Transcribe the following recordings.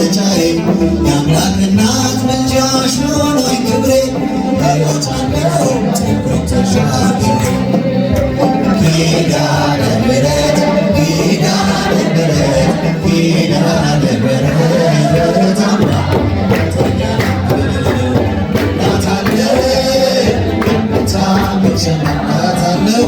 መመለጫዬ የአምላክ እናት ምልጃሽ ሆኖኝ ክብሬ ሕይወታለሁ ጭንቁን ተሻግሬ ኪዳነ ምሕረት ኪዳነ ምሕረት ኪዳነ ምሕረት አምላክተኛ ናታለው ናታለው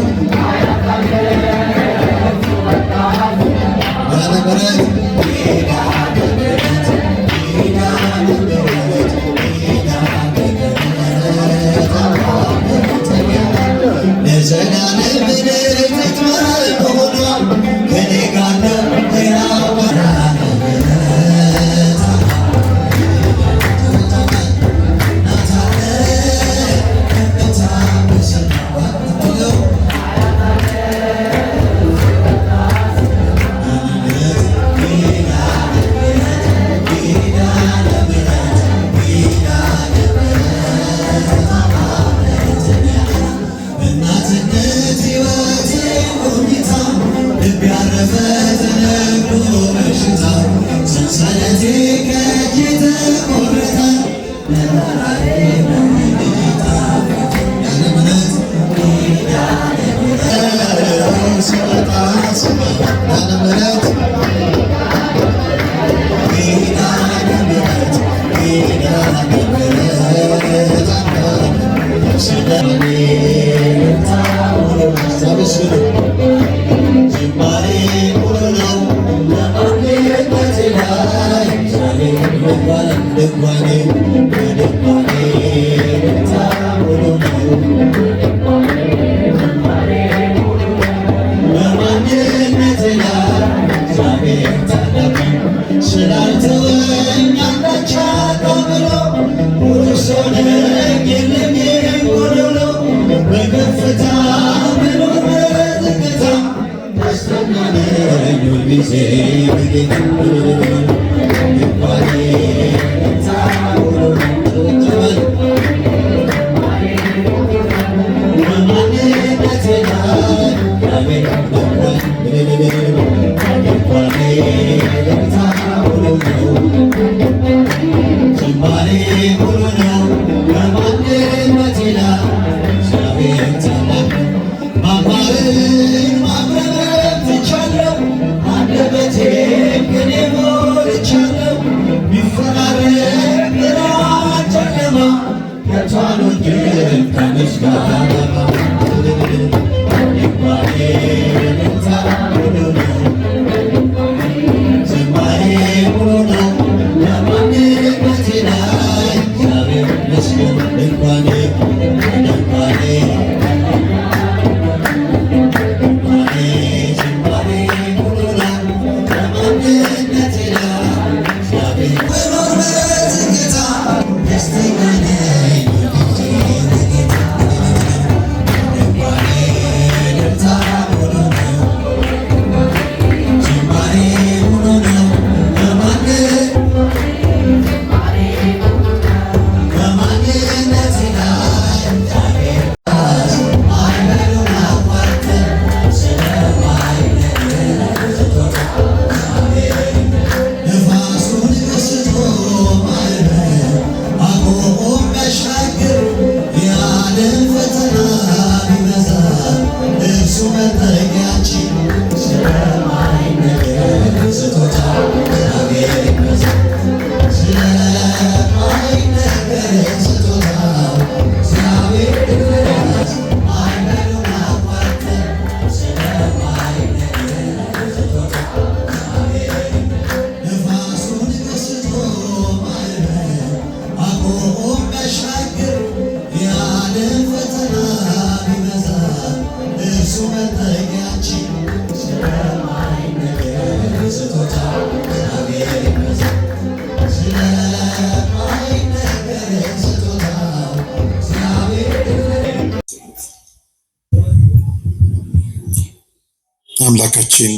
አምላካችን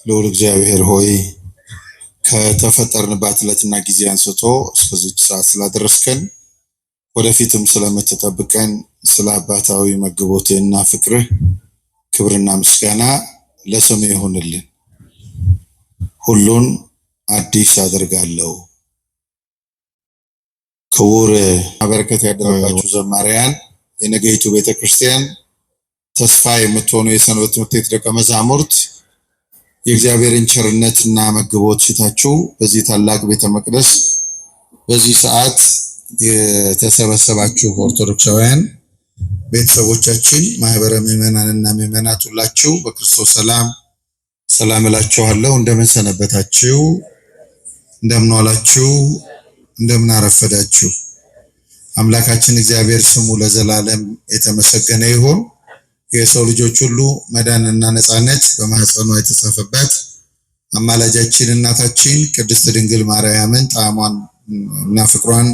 ልዑል እግዚአብሔር ሆይ ከተፈጠርንባት ዕለትና ጊዜ አንስቶ እስከዚህ ሰዓት ስላደረስከን ወደፊትም ስለምትጠብቀን ስለ አባታዊ መግቦትህና ፍቅርህ ክብርና ምስጋና ለስምህ ይሁንልን። ሁሉን አዲስ አደርጋለሁ ክቡር በረከት ያደረባችሁ ዘማሪያን፣ የነገይቱ ቤተክርስቲያን ተስፋ የምትሆኑ የሰንበት ትምህርት ቤት ደቀ መዛሙርት የእግዚአብሔርን ቸርነትና መግቦት ሽታችሁ በዚህ ታላቅ ቤተ መቅደስ በዚህ ሰዓት የተሰበሰባችሁ ኦርቶዶክሳውያን ቤተሰቦቻችን፣ ማህበረ ምዕመናንና ምዕመናት ሁላችሁ በክርስቶስ ሰላም እላችኋለሁ። እንደምን ሰነበታችሁ? እንደምን ዋላችሁ? እንደምን አረፈዳችሁ? አምላካችን እግዚአብሔር ስሙ ለዘላለም የተመሰገነ ይሁን። የሰው ልጆች ሁሉ መዳንና ነፃነት በማህፀኗ የተጻፈበት አማላጃችን እናታችን ቅድስት ድንግል ማርያምን ጣዕሟን እና ፍቅሯን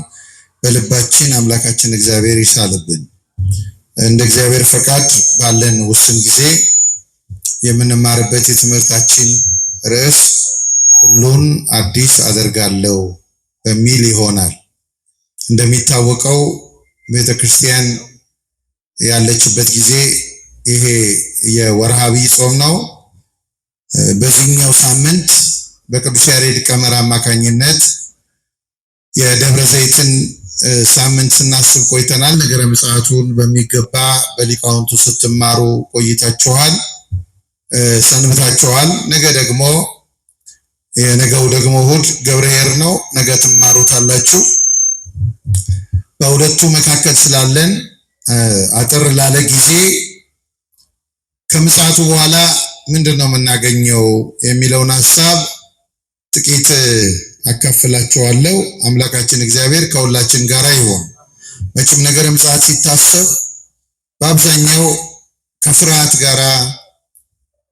በልባችን አምላካችን እግዚአብሔር ይሳልብን። እንደ እግዚአብሔር ፈቃድ ባለን ውስን ጊዜ የምንማርበት የትምህርታችን ርዕስ ሁሉን አዲስ አደርጋለሁ በሚል ይሆናል። እንደሚታወቀው ቤተክርስቲያን ያለችበት ጊዜ ይሄ የወርሃዊ ጾም ነው። በዚህኛው ሳምንት በቅዱስ ያሬድ ቀመር አማካኝነት የደብረ ዘይትን ሳምንት ስናስብ ቆይተናል። ነገረ ምጽአቱን በሚገባ በሊቃውንቱ ስትማሩ ቆይታችኋል፣ ሰንብታችኋል። የነገው ደግሞ እሑድ ገብርኄር ነው። ነገ ትማሩታላችሁ። በሁለቱ መካከል ስላለን አጠር ላለ ጊዜ ከምጽአቱ በኋላ ምንድነው የምናገኘው የሚለውን ሐሳብ ጥቂት አካፍላችኋለሁ። አምላካችን እግዚአብሔር ከሁላችን ጋር ይሁን። መቼም ነገረ ምጽአት ሲታሰብ በአብዛኛው ከፍርሃት ጋራ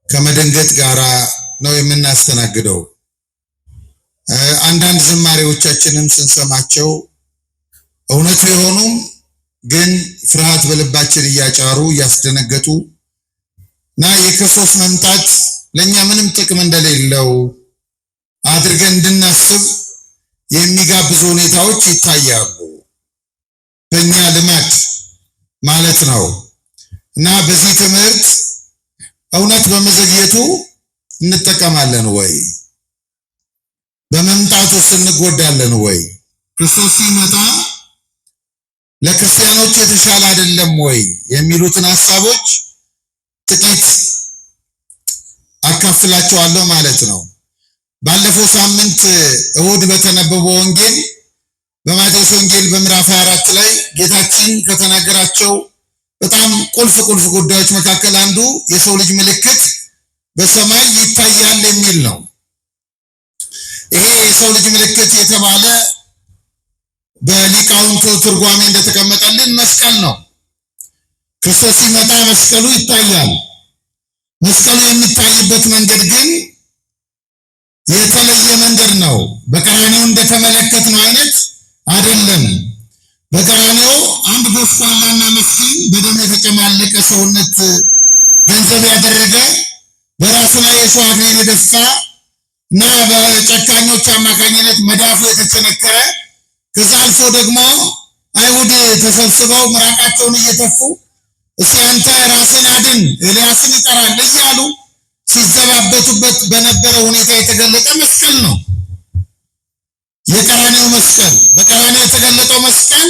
ከመደንገጥ ጋራ ነው የምናስተናግደው። አንዳንድ ዝማሬዎቻችንም ስንሰማቸው እውነት የሆኑም ግን ፍርሃት በልባችን እያጫሩ እያስደነገጡ እና የክርስቶስ መምጣት ለኛ ምንም ጥቅም እንደሌለው አድርገን እንድናስብ የሚጋብዙ ሁኔታዎች ይታያሉ። በእኛ ልማድ ማለት ነው። እና በዚህ ትምህርት እውነት በመዘግየቱ እንጠቀማለን ወይ? በመምጣቱ እንጎዳለን ወይ? ክርስቶስ ሲመጣ ለክርስቲያኖች የተሻለ አይደለም ወይ የሚሉትን ሐሳቦች ጥቂት አካፍላችኋለሁ ማለት ነው። ባለፈው ሳምንት እሑድ በተነበበው ወንጌል በማቴዎስ ወንጌል በምዕራፍ 24 ላይ ጌታችን ከተናገራቸው በጣም ቁልፍ ጉዳዮች መካከል አንዱ የሰው ልጅ ምልክት በሰማይ ይታያል የሚል ነው። ይሄ የሰው ልጅ ምልክት የተባለ በሊቃውንቱ ትርጓሜ እንደተቀመጠልን መስቀል ነው። ክርስቶስ ሲመጣ መስቀሉ ይታያል። መስቀሉ የሚታይበት መንገድ ግን የተለየ መንገድ ነው። በቀራንዮ እንደተመለከትነው አይነት አይደለም። በቀራንዮ አንድ ጎስቋላና ምስኪን በደም የተጨማለቀ ሰውነት ገንዘብ ያደረገ በራሱ ላይ የሾህ አክሊል የደፋ እና በጨካኞች አማካኝነት መዳፉ የተቸነከረ ከዛ አልፎ ደግሞ አይሁድ ተሰብስበው ምራቃቸውን እየተፉ እስኪ አንተ ራስን አድን ኤልያስን ይጠራል እያሉ ሲዘባበቱበት በነበረ ሁኔታ የተገለጠ መስቀል ነው። የቀራንዮ መስቀል በቀራንዮ የተገለጠው መስቀል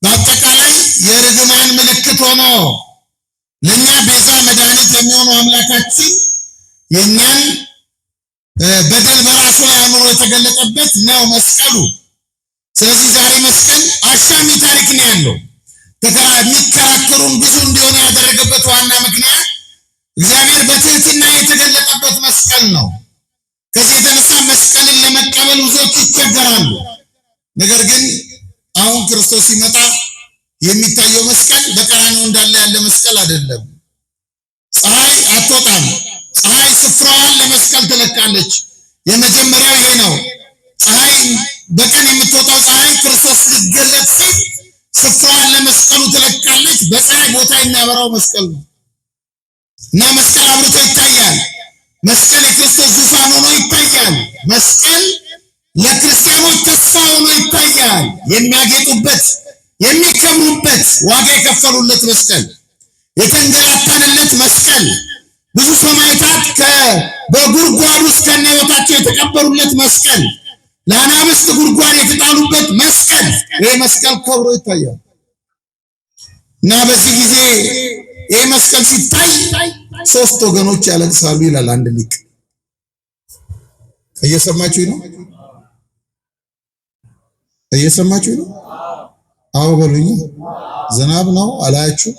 በአጠቃላይ የርግማን ምልክት ሆኖ ለኛ ቤዛ መድኃኒት የሚሆነው አምላካችን የኛን በደል በራሱ ላይ አምሮ የተገለጠበት ነው መስቀሉ። ስለዚህ ዛሬ መስቀል አሻሚ ታሪክ ነው ያለው። የሚከራከሩን ብዙ እንዲሆኑ ያደረገበት ዋና ምክንያት እግዚአብሔር በትህትና የተገለጠበት መስቀል ነው። ከዚህ የተነሳ መስቀልን ለመቀበል ብዙዎች ይቸገራሉ። ነገር ግን አሁን ክርስቶስ ሲመጣ የሚታየው መስቀል በቀራንዮ እንዳለ ያለ መስቀል አይደለም። ፀሐይ አትወጣም። ፀሐይ ስፍራዋን ለመስቀል ትለቃለች። የመጀመሪያው ይሄ ነው። ፀሐይ በቀን የምትወጣው ፀሐይ ክርስቶስ ሊገለጥ ሲል ስፍራዋን ለመስቀሉ ትለቃለች። በፀሐይ ቦታ የሚያበራው መስቀል ነው እና መስቀል አብርቶ ይታያል። መስቀል የክርስቶስ ዙፋን ሆኖ ይታያል። መስቀል ለክርስቲያኖች ተስፋ ሆኖ ይታያል። የሚያጌጡበት፣ የሚከብሩበት፣ ዋጋ የከፈሉለት መስቀል፣ የተንገላታንለት መስቀል፣ ብዙ ሰማዕታት በጉድጓድ ውስጥ ከነ ሕይወታቸው የተቀበሩለት መስቀል፣ ለአናብስት ጉድጓድ የተጣሉበት መስቀል ይሄ መስቀል ከብሮ ይታያል። እና በዚህ ጊዜ ይሄ መስቀል ሲታይ ሶስት ወገኖች ያለቅሳሉ ይላል አንድ ሊቅ። እየሰማችሁ ነው? እየሰማችሁ ነው? አዎ በሉኝ። ዝናብ ነው አላያችሁ?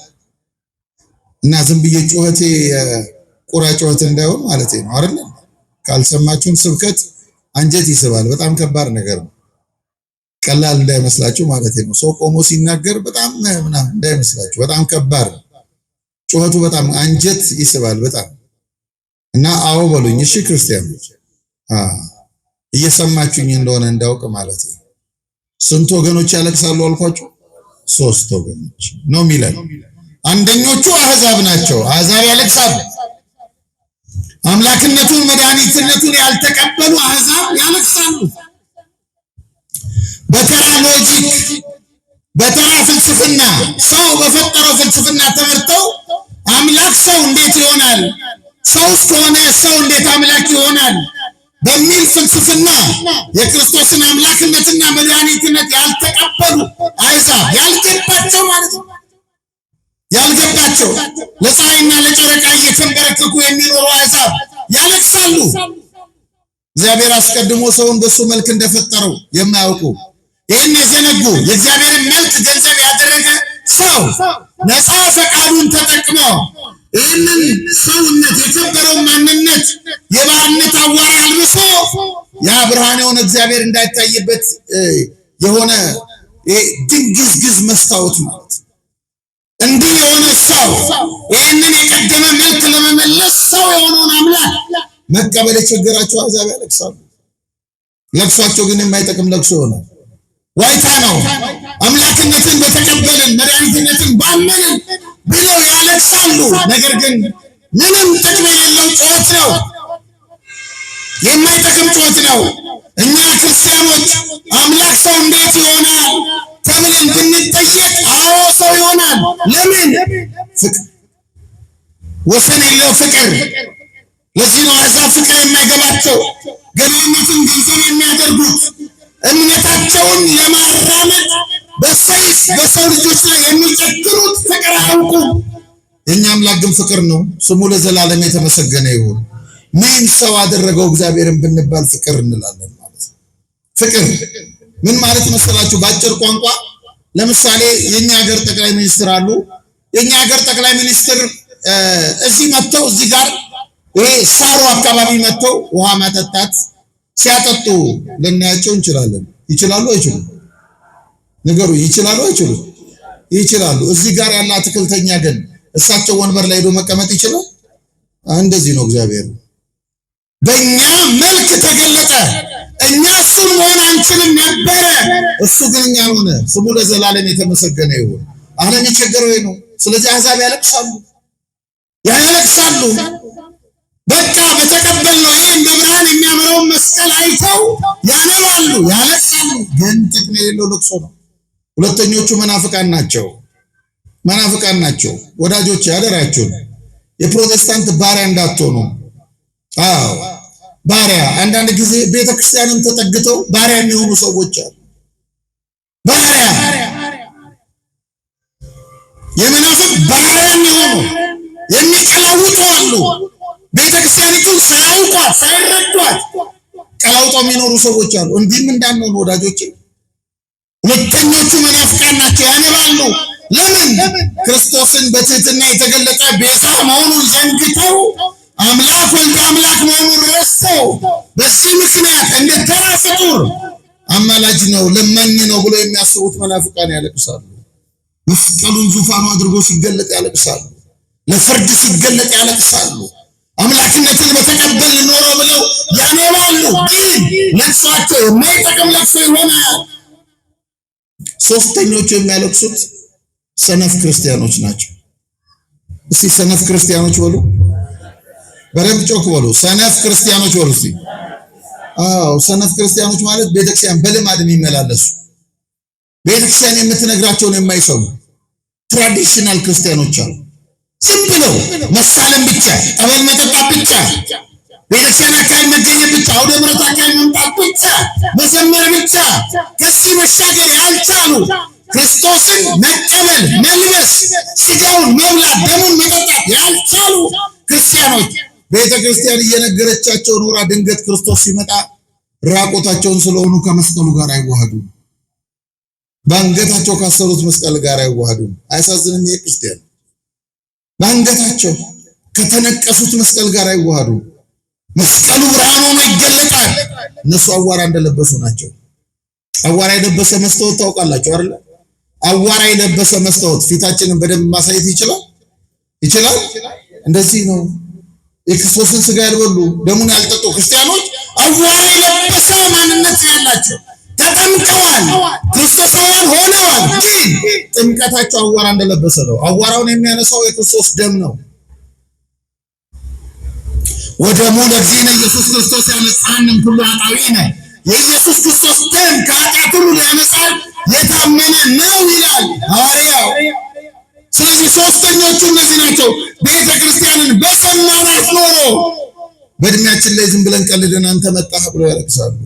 እና ዝም ብዬ ጩኸቴ ቁራ ጩኸት እንዳይሆን ማለት ነው አይደል? ካልሰማችሁን ስብከት አንጀት ይስባል። በጣም ከባድ ነገር ነው። ቀላል እንዳይመስላችሁ ማለት ነው። ሰው ቆሞ ሲናገር በጣም ምናምን እንዳይመስላችሁ፣ በጣም ከባድ ነው። ጩኸቱ በጣም አንጀት ይስባል በጣም። እና አዎ በሉኝ እሺ ክርስቲያኖች፣ እየሰማችሁኝ እንደሆነ እንዳውቅ ማለት ነው። ስንት ወገኖች ያለቅሳሉ አልኳችሁ? ሶስት ወገኖች ነው የሚለው። አንደኞቹ አህዛብ ናቸው። አህዛብ ያለቅሳሉ። አምላክነቱን መድኃኒትነቱን ያልተቀበሉ አህዛብ ያለቅሳሉ። በተራ ሎጂክ፣ በተራ ፍልስፍና፣ ሰው በፈጠረው ፍልስፍና ተመርተው አምላክ ሰው እንዴት ይሆናል? ሰውስ ከሆነ ሰው እንዴት አምላክ ይሆናል? በሚል ፍልስፍና የክርስቶስን አምላክነትና መድኃኒትነት ያልተቀበሉ አሕዛብ ያልገባቸው ማለት ነው። ያልገባቸው ለፀሐይና ለጨረቃ እየተንበረከኩ የሚኖሩ አሕዛብ ያለቅሳሉ። እግዚአብሔር አስቀድሞ ሰውን በሱ መልክ እንደፈጠረው የማያውቁ ይህን የዘነጉ የእግዚአብሔርን መልክ ገንዘብ ያደረገ ሰው ነፃ ፈቃዱን ተጠቅሞ ይህንን ሰውነት የከበረው ማንነት የባርነት አዋራ አልብሶ ያ ብርሃን የሆነ እግዚአብሔር እንዳይታይበት የሆነ ድንግዝግዝ መስታወት ማለት እንዲህ የሆነ ሰው ይህንን የቀደመ መልክ ለመመለስ ሰው የሆነውን አምላክ መቀበል የቸገራቸው አሕዛብ ያለቅሳሉ። ለቅሷቸው ግን የማይጠቅም ለቅሶ ይሆናል። ዋይታ ነው። አምላክነትን በተቀበልን መድኃኒትነትን ባመንን ብለው ያለቅሳሉ። ነገር ግን ምንም ጥቅም የሌለው ጩኸት ነው፣ የማይጠቅም ጩኸት ነው። እኛ ክርስቲያኖች አምላክ ሰው እንዴት ይሆናል ተብለን ብንጠየቅ፣ አዎ ሰው ይሆናል። ለምን? ፍቅር፣ ወሰን የለው ፍቅር። ለዚህ ነው አሕዛብ ፍቅር የማይገባቸው፣ ገናነትን ገንዘብ የሚያደርጉት፣ እምነታቸውን ለማራመድ በሰይፍ በሰው ልጆች ላይ የሚጨክኑት ፍቅር አያውቁም። የእኛ አምላክ ግን ፍቅር ነው። ስሙ ለዘላለም የተመሰገነ ይሁን። ምን ሰው አደረገው እግዚአብሔርን ብንባል ፍቅር እንላለን ማለት ነው። ፍቅር ምን ማለት መሰላችሁ? በአጭር ቋንቋ ለምሳሌ የኛ ሀገር ጠቅላይ ሚኒስትር አሉ። የኛ ሀገር ጠቅላይ ሚኒስትር እዚህ መጥተው እዚህ ጋር ይሄ ሳሩ አካባቢ መጥተው ውሃ ማጠጣት ሲያጠጡ ልናያቸው እንችላለን። ይችላሉ አይችሉም? ነገሩ ይችላሉ አይችሉም? ይችላሉ። እዚህ ጋር ያለ አትክልተኛ ግን እሳቸው ወንበር ላይ ሄዶ መቀመጥ ይችላል? እንደዚህ ነው እግዚአብሔር። በእኛ መልክ ተገለጠ። እኛ እሱን መሆን አንችልም ነበረ፣ እሱ ግን እኛ ሆነ። ስሙ ለዘላለም የተመሰገነ ይሁን። ዓለም የቸገረው ነው። ስለዚህ አሕዛብ ያለቅሳሉ። በቃ በተቀበልነው ይሄ እንደ ብርሃን የሚያበራውን መስቀል አይተው ያነባሉ፣ ያለቅሳሉ። ግን ጥቅም የሌለው ለቅሶ ነው። ሁለተኞቹ መናፍቃን ናቸው። መናፍቃን ናቸው። ወዳጆች ያደራችሁን የፕሮቴስታንት ባሪያ እንዳትሆኑ። አዎ ባሪያ፣ አንዳንድ ጊዜ ቤተክርስቲያንን ተጠግተው ባሪያ የሚሆኑ ሰዎች አሉ። ባሪያ፣ የመናፍቅ ባሪያ የሚሆኑ የሚቀላውጡ አሉ። ቤተክርስቲያኒቱን ሳያውቋት ሳይረዷት ቀላውጠው የሚኖሩ ሰዎች አሉ። እንዲህም እንዳንሆን ወዳጆች፣ ሁለተኞቹ መናፍቃን ናቸው። ያነባሉ። ለምን? ክርስቶስን በትህትና የተገለጠ ቤዛ መሆኑን ዘንግተው አምላክ ወልድ አምላክ መሆኑን ረስተው በዚህ ምክንያት እንደ ተራ ፍጡር አማላጅ ነው ለማኝ ነው ብሎ የሚያስቡት መናፍቃን ያለቅሳሉ። መስቀሉን ዙፋኑ አድርጎ ሲገለጥ ያለቅሳሉ። ለፍርድ ሲገለጥ ያለቅሳሉ። አምላክነትን በተቀበል ኖሮ ብለው ያነባሉ። ግን ለቅሷቸው የማይጠቅም ለቅሶ ይሆናል። ሶስተኞቹ የሚያለቅሱት ሰነፍ ክርስቲያኖች ናቸው። እስቲ ሰነፍ ክርስቲያኖች በሉ፣ በደንብ ጮክ በሉ። ሰነፍ ክርስቲያኖች በሉ እስቲ። አዎ ሰነፍ ክርስቲያኖች ማለት ቤተክርስቲያን በልማድ የሚመላለሱ ቤተክርስቲያን የምትነግራቸውን የማይሰሙ ትራዲሽናል ክርስቲያኖች አሉ። ዝም ብለው መሳለም ብቻ፣ ጠበል መጠጣት ብቻ፣ ቤተክርስቲያን አካባቢ መገኘት ብቻ፣ አውደ ምሕረት አካባቢ መምጣት ብቻ፣ መዘመር ብቻ ከዚህ መሻገር ያልቻሉ ክርስቶስን መቀበል፣ መልበስ፣ ስጋውን መብላት፣ ደሙን መጠጣት ያልቻሉ ክርስቲያኖች ቤተክርስቲያን እየነገረቻቸው ኖራ ድንገት ክርስቶስ ሲመጣ ራቆታቸውን ስለሆኑ ከመስቀሉ ጋር አይዋሃዱም። በአንገታቸው ካሰሩት መስቀል ጋር አይዋሃዱም። አያሳዝንም? የክርስቲያን በአንገታቸው ከተነቀሱት መስቀል ጋር አይዋሃዱም። መስቀሉ ብርሃን ሆኖ ይገለጣል። እነሱ አዋራ እንደለበሱ ናቸው። አዋራ የለበሰ መስታወት ታውቃላችሁ አይደል? አዋራ የለበሰ መስታወት ፊታችንን በደንብ ማሳየት ይችላል? እንደዚህ ነው። የክርስቶስን ስጋ ያልበሉ ደሙን ያልጠጡ ክርስቲያኖች አዋራ የለበሰ ማንነት ያላቸው ተጠምቀዋል፣ ክርስቶሳውያን ሆነዋል። ግን ጥምቀታቸው አዋራ እንደለበሰ ነው። አዋራውን የሚያነሳው የክርስቶስ ደም ነው። ወደሙ ለእግዚእነ ኢየሱስ ክርስቶስ ያነጻንም ሁሉ ኃጣውኢነ፣ የኢየሱስ ክርስቶስ ደም ከኃጢአት ሁሉ ያነጻል የታመነ ነው ይላል ሐዋርያው። ስለዚህ ሶስተኞቹ እነዚህ ናቸው። ቤተ ክርስቲያንን በሰማናት ኖሮ በእድሜያችን ላይ ዝም ብለን ቀልደን አንተ መጣህ ብለው ያለቅሳሉ።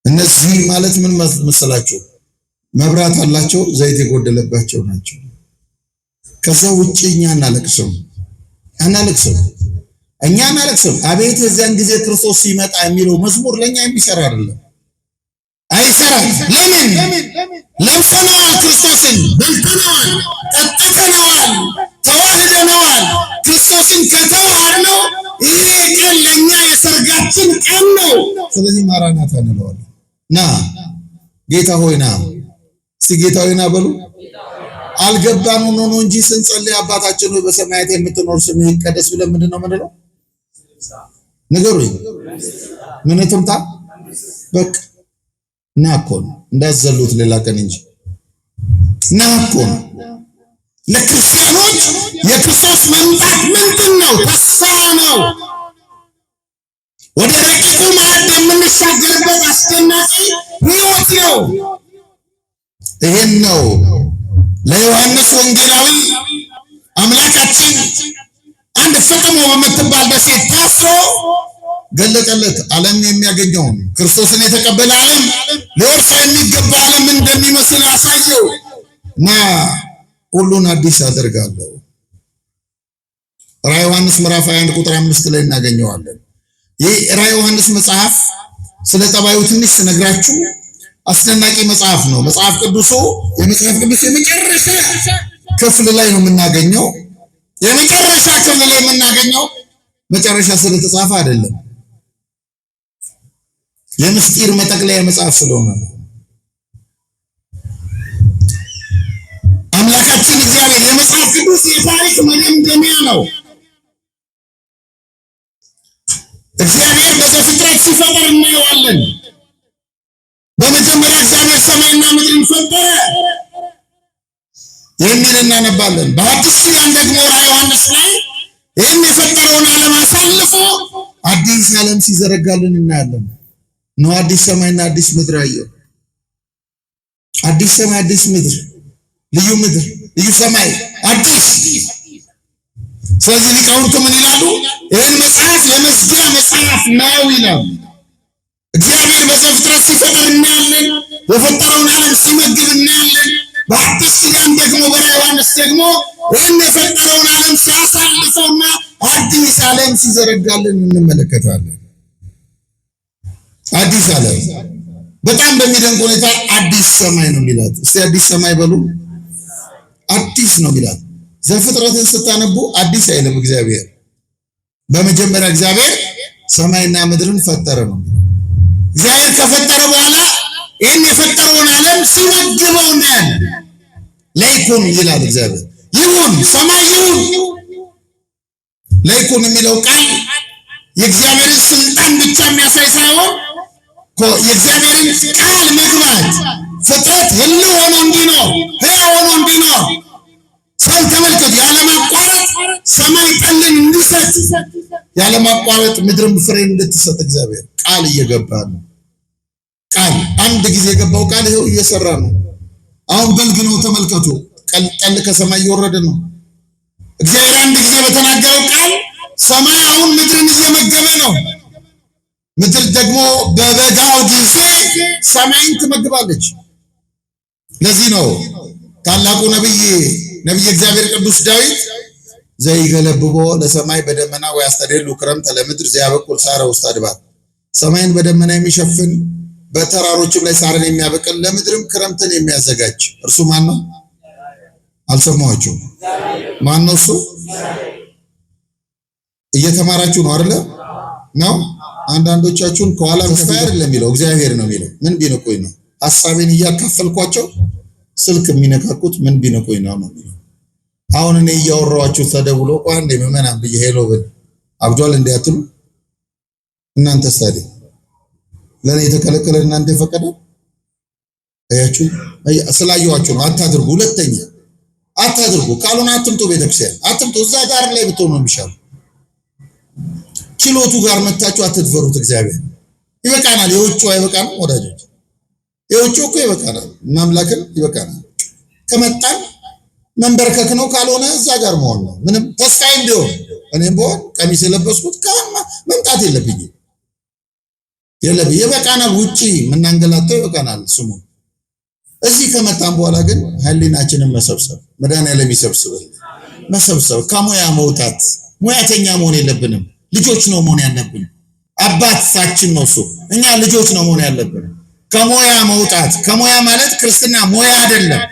እነዚህ ማለት ምን መሰላችሁ? መብራት አላቸው፣ ዘይት የጎደለባቸው ናቸው። ከዛ ውጪ እኛ አናለቅስም። አቤት የዚያን ጊዜ ክርስቶስ ሲመጣ የሚለው መዝሙር ለኛ የሚሰራ አይደለም፣ አይሰራም። ለምን? ለብሰነዋል፣ ክርስቶስን በልተነዋል፣ ጠጥተነዋል፣ ተዋህደነዋል። ክርስቶስን ከተዋህድነው ይሄ ቀን ለኛ የሰርጋችን ቀን ነው። ስለዚህ ማራናታ እንለዋለን። ና ጌታ ሆይ ና። እስቲ ጌታ ሆይ ና በሉ። አልገባን ሆኖ ነው እንጂ ስንጸልይ አባታችን ሆይ በሰማያት የምትኖር ስምህ ይቀደስ ብለን ምንድነው የምንለው? ንገሩኝ። ምን ትምጣ? በቃ ና እኮ ነው። እንዳዘሉት ሌላ ቀን እንጂ ና እኮ ነው። ለክርስቲያኖች የክርስቶስ መምጣት ምንድን ነው? ተስፋ ነው። ወደ ረቂቁ ማዕድ የምንሻገርበት አስደናቂ ሕይወት ነው። ይሄን ነው ለዮሐንስ ወንጌላዊ አምላካችን አንድ ፍጥሞ በምትባል ደሴት ታስሮ ገለጠለት። ዓለም የሚያገኘውን ክርስቶስን የተቀበለ ዓለም ለወርሰው የሚገባ ዓለም እንደሚመስል አሳየው እና ሁሉን አዲስ አደርጋለሁ። ራዕየ ዮሐንስ ምዕራፍ 21 ቁጥር 5 ላይ እናገኘዋለን። ይህ ራዕየ ዮሐንስ መጽሐፍ ስለ ጠባዩ ትንሽ ስነግራችሁ አስደናቂ መጽሐፍ ነው። መጽሐፍ ቅዱስ የመጨረሻ ክፍል ላይ ነው የምናገኘው። የመጨረሻ ክፍል ላይ የምናገኘው መጨረሻ ስለተጻፈ አይደለም፣ የምስጢር መጠቅለያ መጽሐፍ ስለሆነ ነው። አምላካችን እግዚአብሔር የመጽሐፍ ቅዱስ የታሪክ መደምደሚያ ነው። እግዚአብሔር በዘፍጥረት ሲፈጥር እናየዋለን። በመጀመሪያ እግዚአብሔር ሰማይና ምድርን ፈጠረ የሚል እናነባለን። በአዲስ ኪዳን ደግሞ ራዕየ ዮሐንስ ላይ ይህን የፈጠረውን ዓለም አሳልፎ አዲስ ዓለም ሲዘረጋልን እናያለን። ነው አዲስ ሰማይና አዲስ ምድር አየሁ። አዲስ ሰማይ፣ አዲስ ምድር፣ ልዩ ምድር፣ ልዩ ሰማይ፣ አዲስ። ስለዚህ ሊቃውንቱ ምን ይላሉ? ይህን መጽሐፍ የመዝጊያ መጽሐፍ ነው ይላሉ። እግዚአብሔር በዘፍጥረት ሲፈጥር እናያለን። የፈጠረውን ዓለም ሲመግብ እናያለን። በአዲስ ኪዳን ደግሞ በራዕየ ዮሐንስ ደግሞ ይህን የፈጠረውን ዓለም ሲያሳልፈውና አዲስ ዓለም ሲዘረጋልን እንመለከታለን። አዲስ ዓለም በጣም በሚደንቅ ሁኔታ አዲስ ሰማይ ነው የሚላት። እስቲ አዲስ ሰማይ በሉ። አዲስ ነው የሚላት። ዘፍጥረትን ስታነቡ አዲስ አይልም እግዚአብሔር። በመጀመሪያ እግዚአብሔር ሰማይና ምድርን ፈጠረ ነው። እግዚአብሔር ከፈጠረ በኋላ ይህን የፈጠረውን ዓለም ሲመግበው እናያለን። ለይኩን ይላል እግዚአብሔር። ይሁን፣ ሰማይ ይሁን። ለይኩን የሚለው ቃል የእግዚአብሔርን ስልጣን ብቻ የሚያሳይ ሳይሆን የእግዚአብሔርን ቃል መግባት፣ ፍጥረት ህልው ሆኖ እንዲኖር፣ ሕያው ሆኖ እንዲኖር ሰው ተመልከቱ። ያለማቋረጥ ሰማይ ጠልን እንዲሰጥ፣ ያለማቋረጥ ምድርም ፍሬን እንድትሰጥ እግዚአብሔር ቃል እየገባ ነው። ቃል አንድ ጊዜ የገባው ቃል ይኸው እየሰራ ነው። አሁን በልግ ነው ተመልከቱ። ጠል ከሰማይ እየወረደ ነው። እግዚአብሔር አንድ ጊዜ በተናገረው ቃል ሰማይ አሁን ምድርን እየመገበ ነው። ምድር ደግሞ በበጋው ጊዜ ሰማይን ትመግባለች። ለዚህ ነው ታላቁ ነቢይ እግዚአብሔር ቅዱስ ዳዊት ዘይገለብቦ ለሰማይ በደመና ወያስተደሉ ክረምተ ለምድር ዘያበቁል ሳረ ውስተ አድባር፣ ሰማይን በደመና የሚሸፍን በተራሮችም ላይ ሳርን የሚያበቅል ለምድርም ክረምትን የሚያዘጋጅ እርሱ ማን ነው? አልሰማችሁም? ማን ነው እሱ? እየተማራችሁ ነው አይደለ? ነው። አንዳንዶቻችሁን ከኋላ ከፋይ አይደለም የሚለው እግዚአብሔር ነው የሚለው። ምን ቢነቁኝ ነው? ሐሳቤን እያካፈልኳቸው ስልክ የሚነካኩት ምን ቢነቁኝ ነው ነው የሚለው። አሁን እኔ እያወራኋችሁ ተደውሎ ቆይ አንዴ ምዕመናን ብዬ ሄሎ ብል አብዷል እንዲያትሉ እናንተ ታዲያ ለኔ የተከለከለ እናንተ የፈቀደ አያችሁ? ስላየኋችሁ ነው። አታድርጉ፣ ሁለተኛ አታድርጉ። ካልሆነ አትምጡ፣ ቤተክርስቲያን አትምጡ። እዛ ጋር ላይ ብትሆኑ ነው የሚሻለው። ችሎቱ ጋር መታችሁ አትድፈሩት። እግዚአብሔር ይበቃናል። የውጭው አይበቃንም ወዳጆች፣ የውጭው እኮ ይበቃናል። ማምላክን ይበቃናል። ከመጣን መንበርከክ ነው፣ ካልሆነ እዛ ጋር መሆን ነው። ምንም ተስፋዬ እንዲሆን እኔም በሆን ቀሚስ የለበስኩት ካማ መምጣት የለብኝም። ይበቃናል። ውጪ የምናንገላታው ይበቃናል። ስሙ እዚህ ከመጣን በኋላ ግን ህሊናችንን መሰብሰብ፣ መድኃኒዓለም ይሰብስበን። መሰብሰብ፣ ከሙያ መውጣት። ሙያተኛ መሆን የለብንም። ልጆች ነው መሆን ያለብን። አባታችን ነው እሱ። እኛ ልጆች ነው መሆን ያለብን። ከሙያ መውጣት። ከሙያ ማለት ክርስትና ሙያ አይደለም።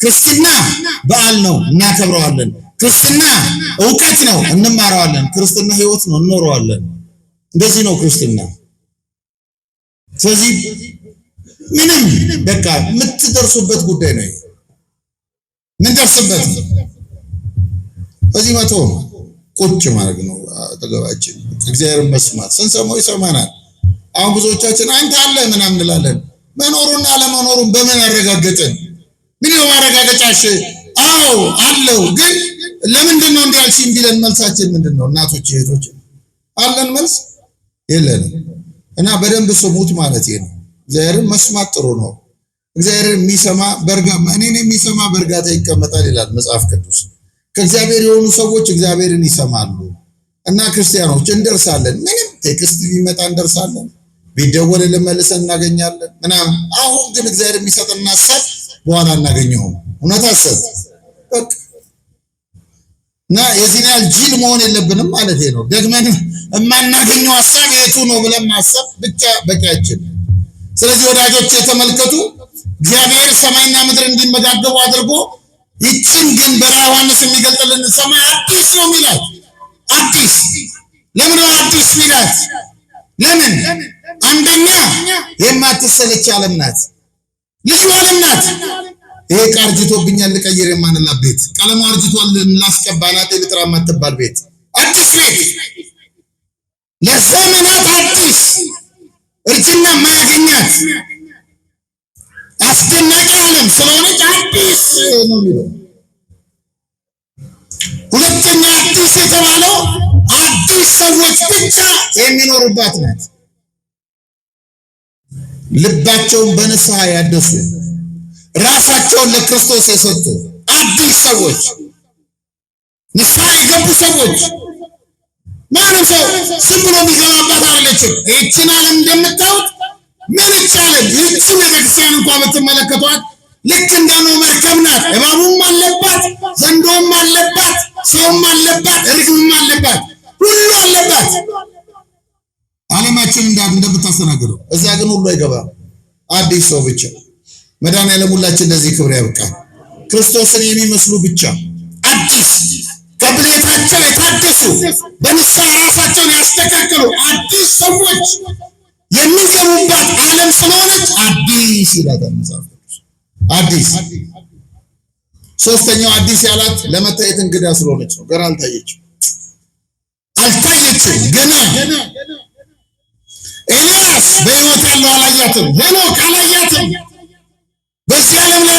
ክርስትና በዓል ነው፣ እናከብረዋለን። ክርስትና እውቀት ነው፣ እንማረዋለን። ክርስትና ህይወት ነው፣ እንኖረዋለን። እንደዚህ ነው ክርስትና። ስለዚህ ምንም በቃ የምትደርሱበት ጉዳይ ነው። ምን ደርስበት በዚህ መቶ ቁጭ ማድረግ ነው። አጠገባችን እግዚአብሔርን መስማት። ስንሰማው ይሰማናል። አሁን ብዙዎቻችን አንተ አለ ምናምን እንላለን። መኖሩና አለመኖሩን በምን አረጋገጥን? ምን ነው ማረጋገጫሽ? አዎ አለው። ግን ለምንድን ነው እንዲያልሽኝ ቢለን መልሳችን ምንድን ነው? እናቶች እህቶች አለን መልስ የለንም። እና በደንብ ስሙት ማለት ነው። እግዚአብሔርን መስማት ጥሩ ነው። እግዚአብሔርን የሚሰማ እኔን የሚሰማ በእርጋታ ይቀመጣል ይላል መጽሐፍ ቅዱስ። ከእግዚአብሔር የሆኑ ሰዎች እግዚአብሔርን ይሰማሉ። እና ክርስቲያኖች እንደርሳለን። ምንም ቴክስት ቢመጣ እንደርሳለን፣ ቢደወልልን መልሰን እናገኛለን ምናምን። አሁን ግን እግዚአብሔር የሚሰጥና ሐሳብ በኋላ እናገኘውም። እውነት አሰብ በቃ እና የዚህን ያህል ጅል መሆን የለብንም ማለት ነው። ደግመን የማናገኘው ሐሳብ የቱ ነው ብለን ማሰብ ብቻ በቂያችን። ስለዚህ ወዳጆች የተመልከቱ፣ እግዚአብሔር ሰማይና ምድር እንዲመጋገቡ አድርጎ ይችን ግን በራዕየ ዮሐንስ የሚገልጥልን ሰማይ አዲስ ነው የሚላት። አዲስ ለምን ነው አዲስ ሚላት? ለምን? አንደኛ የማትሰለች ዓለም ናት፣ ልዩ ዓለም ናት። ይሄ ዕቃ አርጅቶብኛል ልቀይር የማንላት ቤት፣ ቀለሙ አርጅቷል ላስቀባናት ልጥራ የማትባል ቤት፣ አዲስ ቤት ለዘመናት አዲስ እርጅና ማያገኛት አስደናቂ ዓለም ስለሆነች አዲስ ነው የሚለው። ሁለተኛ አዲስ የተባለው አዲስ ሰዎች ብቻ የሚኖሩባት ናት። ልባቸውን በንስሐ ያደሱ፣ ራሳቸውን ለክርስቶስ የሰጡ አዲስ ሰዎች፣ ንስሐ የገቡ ሰዎች። ማንም ሰው ዝም ብሎ የሚገባባት አይደለችም። ይህችን ዓለም እንደምታዩት ምን ይቻላል? ይህች ቤተክርስቲያን እንኳን ብትመለከቷት ልክ እንደ ኖህ መርከብ ናት። እባቡም አለባት፣ ዘንዶም አለባት፣ ሰውም አለባት፣ ርግብም አለባት፣ ሁሉ አለባት። ዓለማችን እንደምታስተናግደው እዛ ግን ሁሉ አይገባም። አዲስ ሰው ብቻ። መድኃኒዓለም ሁላችን ለዚህ ክብር ያብቃል። ክርስቶስን የሚመስሉ ብቻ አዲስ ከብሌታቸው የታደሱ በንስሐ ራሳቸውን ያስተካከሉ አዲስ ሰዎች የሚገቡባት ዓለም ስለሆነች አዲስ ይላታል መጽሐፍ ቅዱስ። አዲስ። ሶስተኛው አዲስ ያላት ለመታየት እንግዳ ስለሆነች ነው። ገና አልታየችም። ገና ኤልያስ በሕይወት ያለው አላያትም። ሄኖክ አላያትም። በዚህ ዓለም ላይ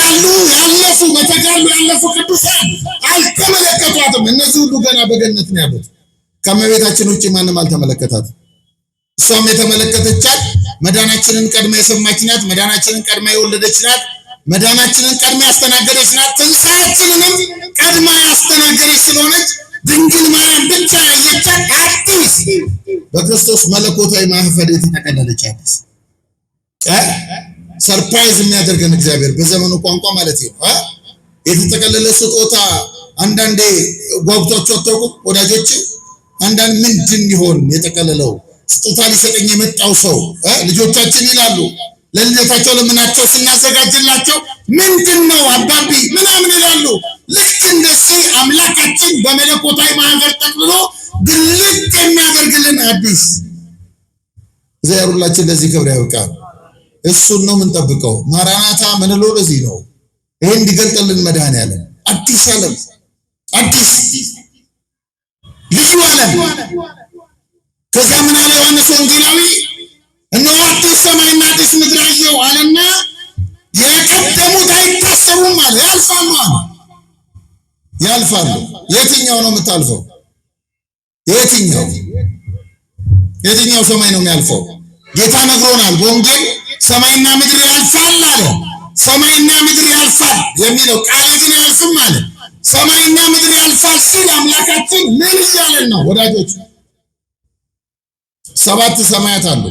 ያለፉ በተጋሉ ያለፉ ቅዱሳን አልተመለከቷትም። እነዚህ ሁሉ ገና በገነት ነው ያሉት። ከእመቤታችን ውጭ ማንም አልተመለከታትም። እሷም የተመለከተቻት መዳናችንን ቀድማ የሰማች ናት። መዳናችንን ቀድማ የወለደች ናት። መዳናችንን ቀድማ ያስተናገደች ናት። ትንሣኤያችንንም ቀድማ ያስተናገደች ስለሆነች ድንግል ማርያም ብቻ ያየቻት አዲስ በክርስቶስ መለኮታዊ ማህፈር የተጠቀለለች አዲስ ሰርፕራይዝ የሚያደርገን እግዚአብሔር በዘመኑ ቋንቋ ማለት ነው። የተጠቀለለ ስጦታ አንዳንዴ ጓጉቷቸው አታውቁም ወዳጆች? አንዳንድ ምንድን ይሆን የጠቀለለው ስጦታ ሊሰጠኝ የመጣው ሰው? ልጆቻችን ይላሉ ለልደታቸው ለምናቸው ስናዘጋጅላቸው ምንድን ነው አባቢ ምናምን ይላሉ። ልክ እንደዚህ አምላካችን በመለኮታዊ ማህበር ጠቅልሎ ግልጥ የሚያደርግልን አዲስ እግዚአብሔር ሁላችን ለዚህ ክብር ያብቃል። እሱን ነው የምንጠብቀው። ማራናታ ምንለው ለዚህ ነው። ይሄን እንዲገልጥልን መድኃኔዓለም አዲስ ዓለም አዲስ ልዩ ዓለም። ከዛ ምን አለ ዮሐንስ ወንጌላዊ? እነሆ አዲስ ሰማይና አዲስ ምድር አየሁ አለና የቀደሙት አይታሰቡም አለ። ያልፋሉ አለ። ያልፋሉ። የትኛው ነው የምታልፈው? የትኛው ሰማይ ነው የሚያልፈው? ጌታ ነግሮናል በወንጌል ሰማይና ምድር ያልፋል አለ። ሰማይና ምድር ያልፋል የሚለው ቃል ግን ያልፍም አለ። ሰማይና ምድር ያልፋል ሲል አምላካችን ምን እያለን ነው ወዳጆች? 7 ሰማያት አሉ።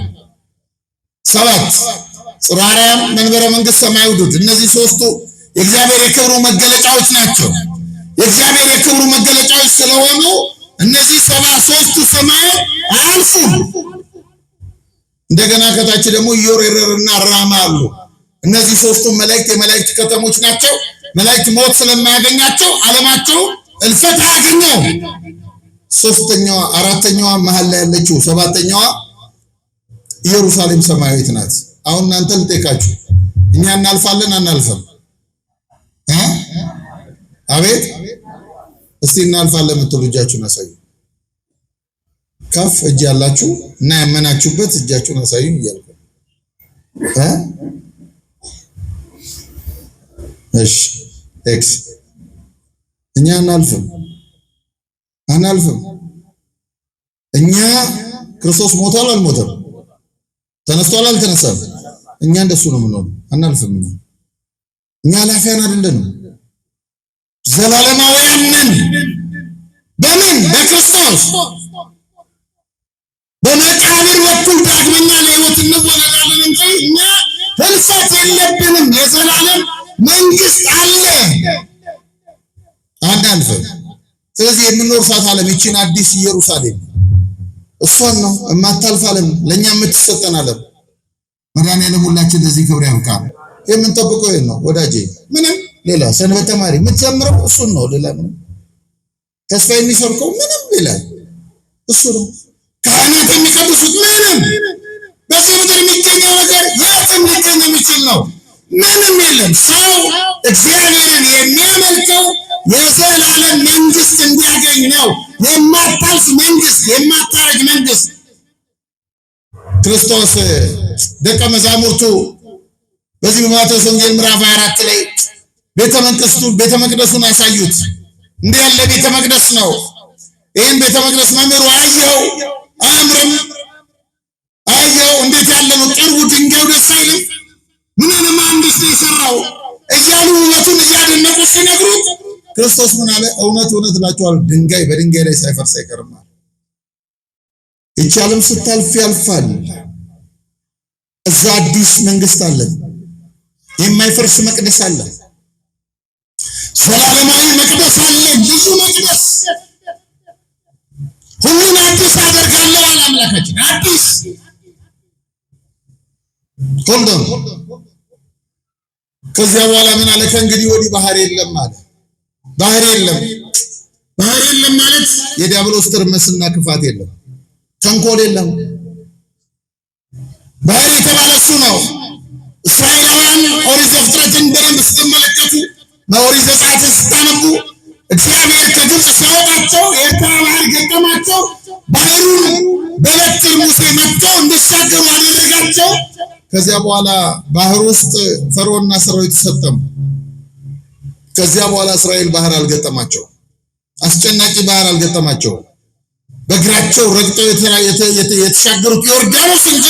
7 ጽርሐ አርያም፣ መንበረ መንግስት፣ ሰማይ ውዱድ። እነዚህ ሶስቱ የእግዚአብሔር የክብሩ መገለጫዎች ናቸው። የእግዚአብሔር የክብሩ መገለጫዎች ስለሆኑ እነዚህ 73ቱ ሰማያት አያልፉም። እንደገና ከታች ደግሞ ኢዮሬርና ራማ አሉ። እነዚህ ሶስቱ መላእክት የመላእክት ከተሞች ናቸው። መላእክት ሞት ስለማያገኛቸው ዓለማቸው እልፈት አያገኘው። ሶስተኛዋ አራተኛዋ መሃል ላይ ያለችው 7ኛዋ ኢየሩሳሌም ሰማያዊት ናት። አሁን እናንተ ልጠይቃችሁ፣ እኛ እናልፋለን አናልፈም? አቤት እስቲ እናልፋለን የምትሉ እጃችሁን አሳዩ። ከፍ እጅ ያላችሁ እና ያመናችሁበት እጃችሁን አሳዩ እያልኩ እሺ ኤክስ እኛ አናልፍም። እኛ ክርስቶስ ሞቷል አልሞተም? ተነስቷል አልተነሳም? እኛ እንደሱ ነው የምንሆነው። አናልፍም። እኛ ኃላፊያን አይደለንም፣ ዘላለማውያን ነን። በምን? በክርስቶስ በመቃብር በኩል ዳግመኛ ለሕይወት እንወለዳለን እንጂ እኛ ህልፈት የለብንም። የዘላለም መንግስት አለ፣ አናልፍም። ስለዚህ የምንወርሳት ዓለም ይቺን አዲስ ኢየሩሳሌም እሷን ነው የማታልፍ ዓለም፣ ለእኛ የምትሰጠን ዓለም። መድኃኔዓለም ሁላችን ለዚህ ክብር ያብቃን። የምንጠብቀው ይሄን ነው ወዳጄ። ምንም ሌላ ሰንበት ተማሪ የምትዘምረው እሱን ነው። ሌላ ምንም ተስፋ የሚሰብከው ምንም ሌላ እሱ ነው። ካህናት የሚቀድሱት ምንም በዚህ ምድር የሚገኘው ነገር የትም ሊገኝ የሚችል ነው። ምንም የለም። ሰው እግዚአብሔርን የሚያመልከው የዘላለም መንግስት እንዲያገኝ ነው። የማታልፍ መንግስት፣ የማታረጅ መንግስት። ክርስቶስ ደቀ መዛሙርቱ በዚህ በማቴዎስ ወንጌል ምዕራፍ 24 ላይ ቤተ መቅደሱን አሳዩት። እንዲህ ያለ ቤተ መቅደስ ነው። ይህን ቤተ መቅደስ መምህሩ አየው፣ አያምርም? አየው፣ እንዴት ያለ ነው! ቅርቡ ድንጋዩ ደስ አይልም? ምንም መሐንዲስ ነው የሰራው እያሉ ውበቱን እያደነቁ ሲነግሩት ክርስቶስ ምን አለ? እውነት እውነት እላችኋለሁ ድንጋይ በድንጋይ ላይ ሳይፈርስ አይቀርም። ይህች ዓለም ስታልፍ ያልፋል። እዛ አዲስ መንግስት አለ፣ የማይፈርስ መቅደስ አለ፣ ዘላለማዊ መቅደስ አለ፣ ልዩ መቅደስ። ሁሉን አዲስ አደርጋለሁ አለ አምላካችን። አዲስ ሁሉም። ከዚያ በኋላ ምን አለ? ከእንግዲህ ወዲህ ባህር የለም አለ። ባህር የለም። ባህር የለም ማለት የዲያብሎስ ትርምስና ክፋት የለም፣ ተንኮል የለም። ባህር የተባለ እሱ ነው። እስራኤላውያን ኦሪት ዘፍጥረትን በደንብ ስትመለከቱ፣ ኦሪት ዘጸአትን ስታነቡ እግዚአብሔር ከግብፅ ሲያወጣቸው የኤርትራ ባህር ገጠማቸው። ባህሩን በበትር ሙሴ መጥቶ እንዲሻገሩ አደረጋቸው። ከዚያ በኋላ ባህር ውስጥ ፈርዖንና ሰራዊቱ ተሰጠሙ። ከዚያ በኋላ እስራኤል ባህር አልገጠማቸው፣ አስጨናቂ ባህር አልገጠማቸው። በእግራቸው ረግጠው የተሻገሩት ዮርዳኖስ እንጂ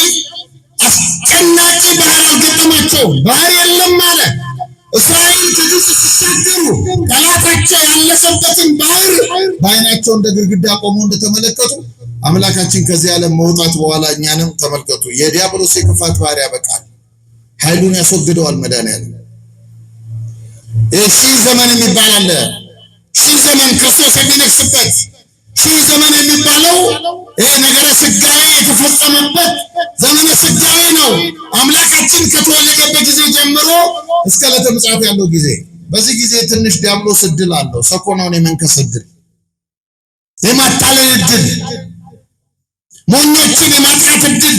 አስጨናቂ ባህር አልገጠማቸው። ባህር የለም ማለት እስራኤል ከግብፅ ሲሻገሩ ጠላታቸው አይናቸው ያለፈበትን ባህር በአይናቸው እንደ ግድግዳ ቆመው እንደተመለከቱ አምላካችን ከዚህ ዓለም መውጣት በኋላ እኛንም ተመልከቱ። የዲያብሎስ የክፋት ባህሪ ያበቃል፣ ኃይሉን ያስወግደዋል መድኃኒዓለም። ሺህ ዘመን የሚባል አለ። ሺህ ዘመን ክርስቶስ የሚነግስበት ሺህ ዘመን የሚባለው ይሄ ነገረ ስጋዌ የተፈጸመበት ዘመነ ስጋዌ ነው። አምላካችን ከተወለደበት ጊዜ ጀምሮ እስከ ዕለተ ምጽአት ያለው ጊዜ። በዚህ ጊዜ ትንሽ ዲያብሎስ እድል አለው። ሰኮናውን የመንከስ እድል፣ የማታለል እድል፣ ሞኞችን የማጥቃት እድል።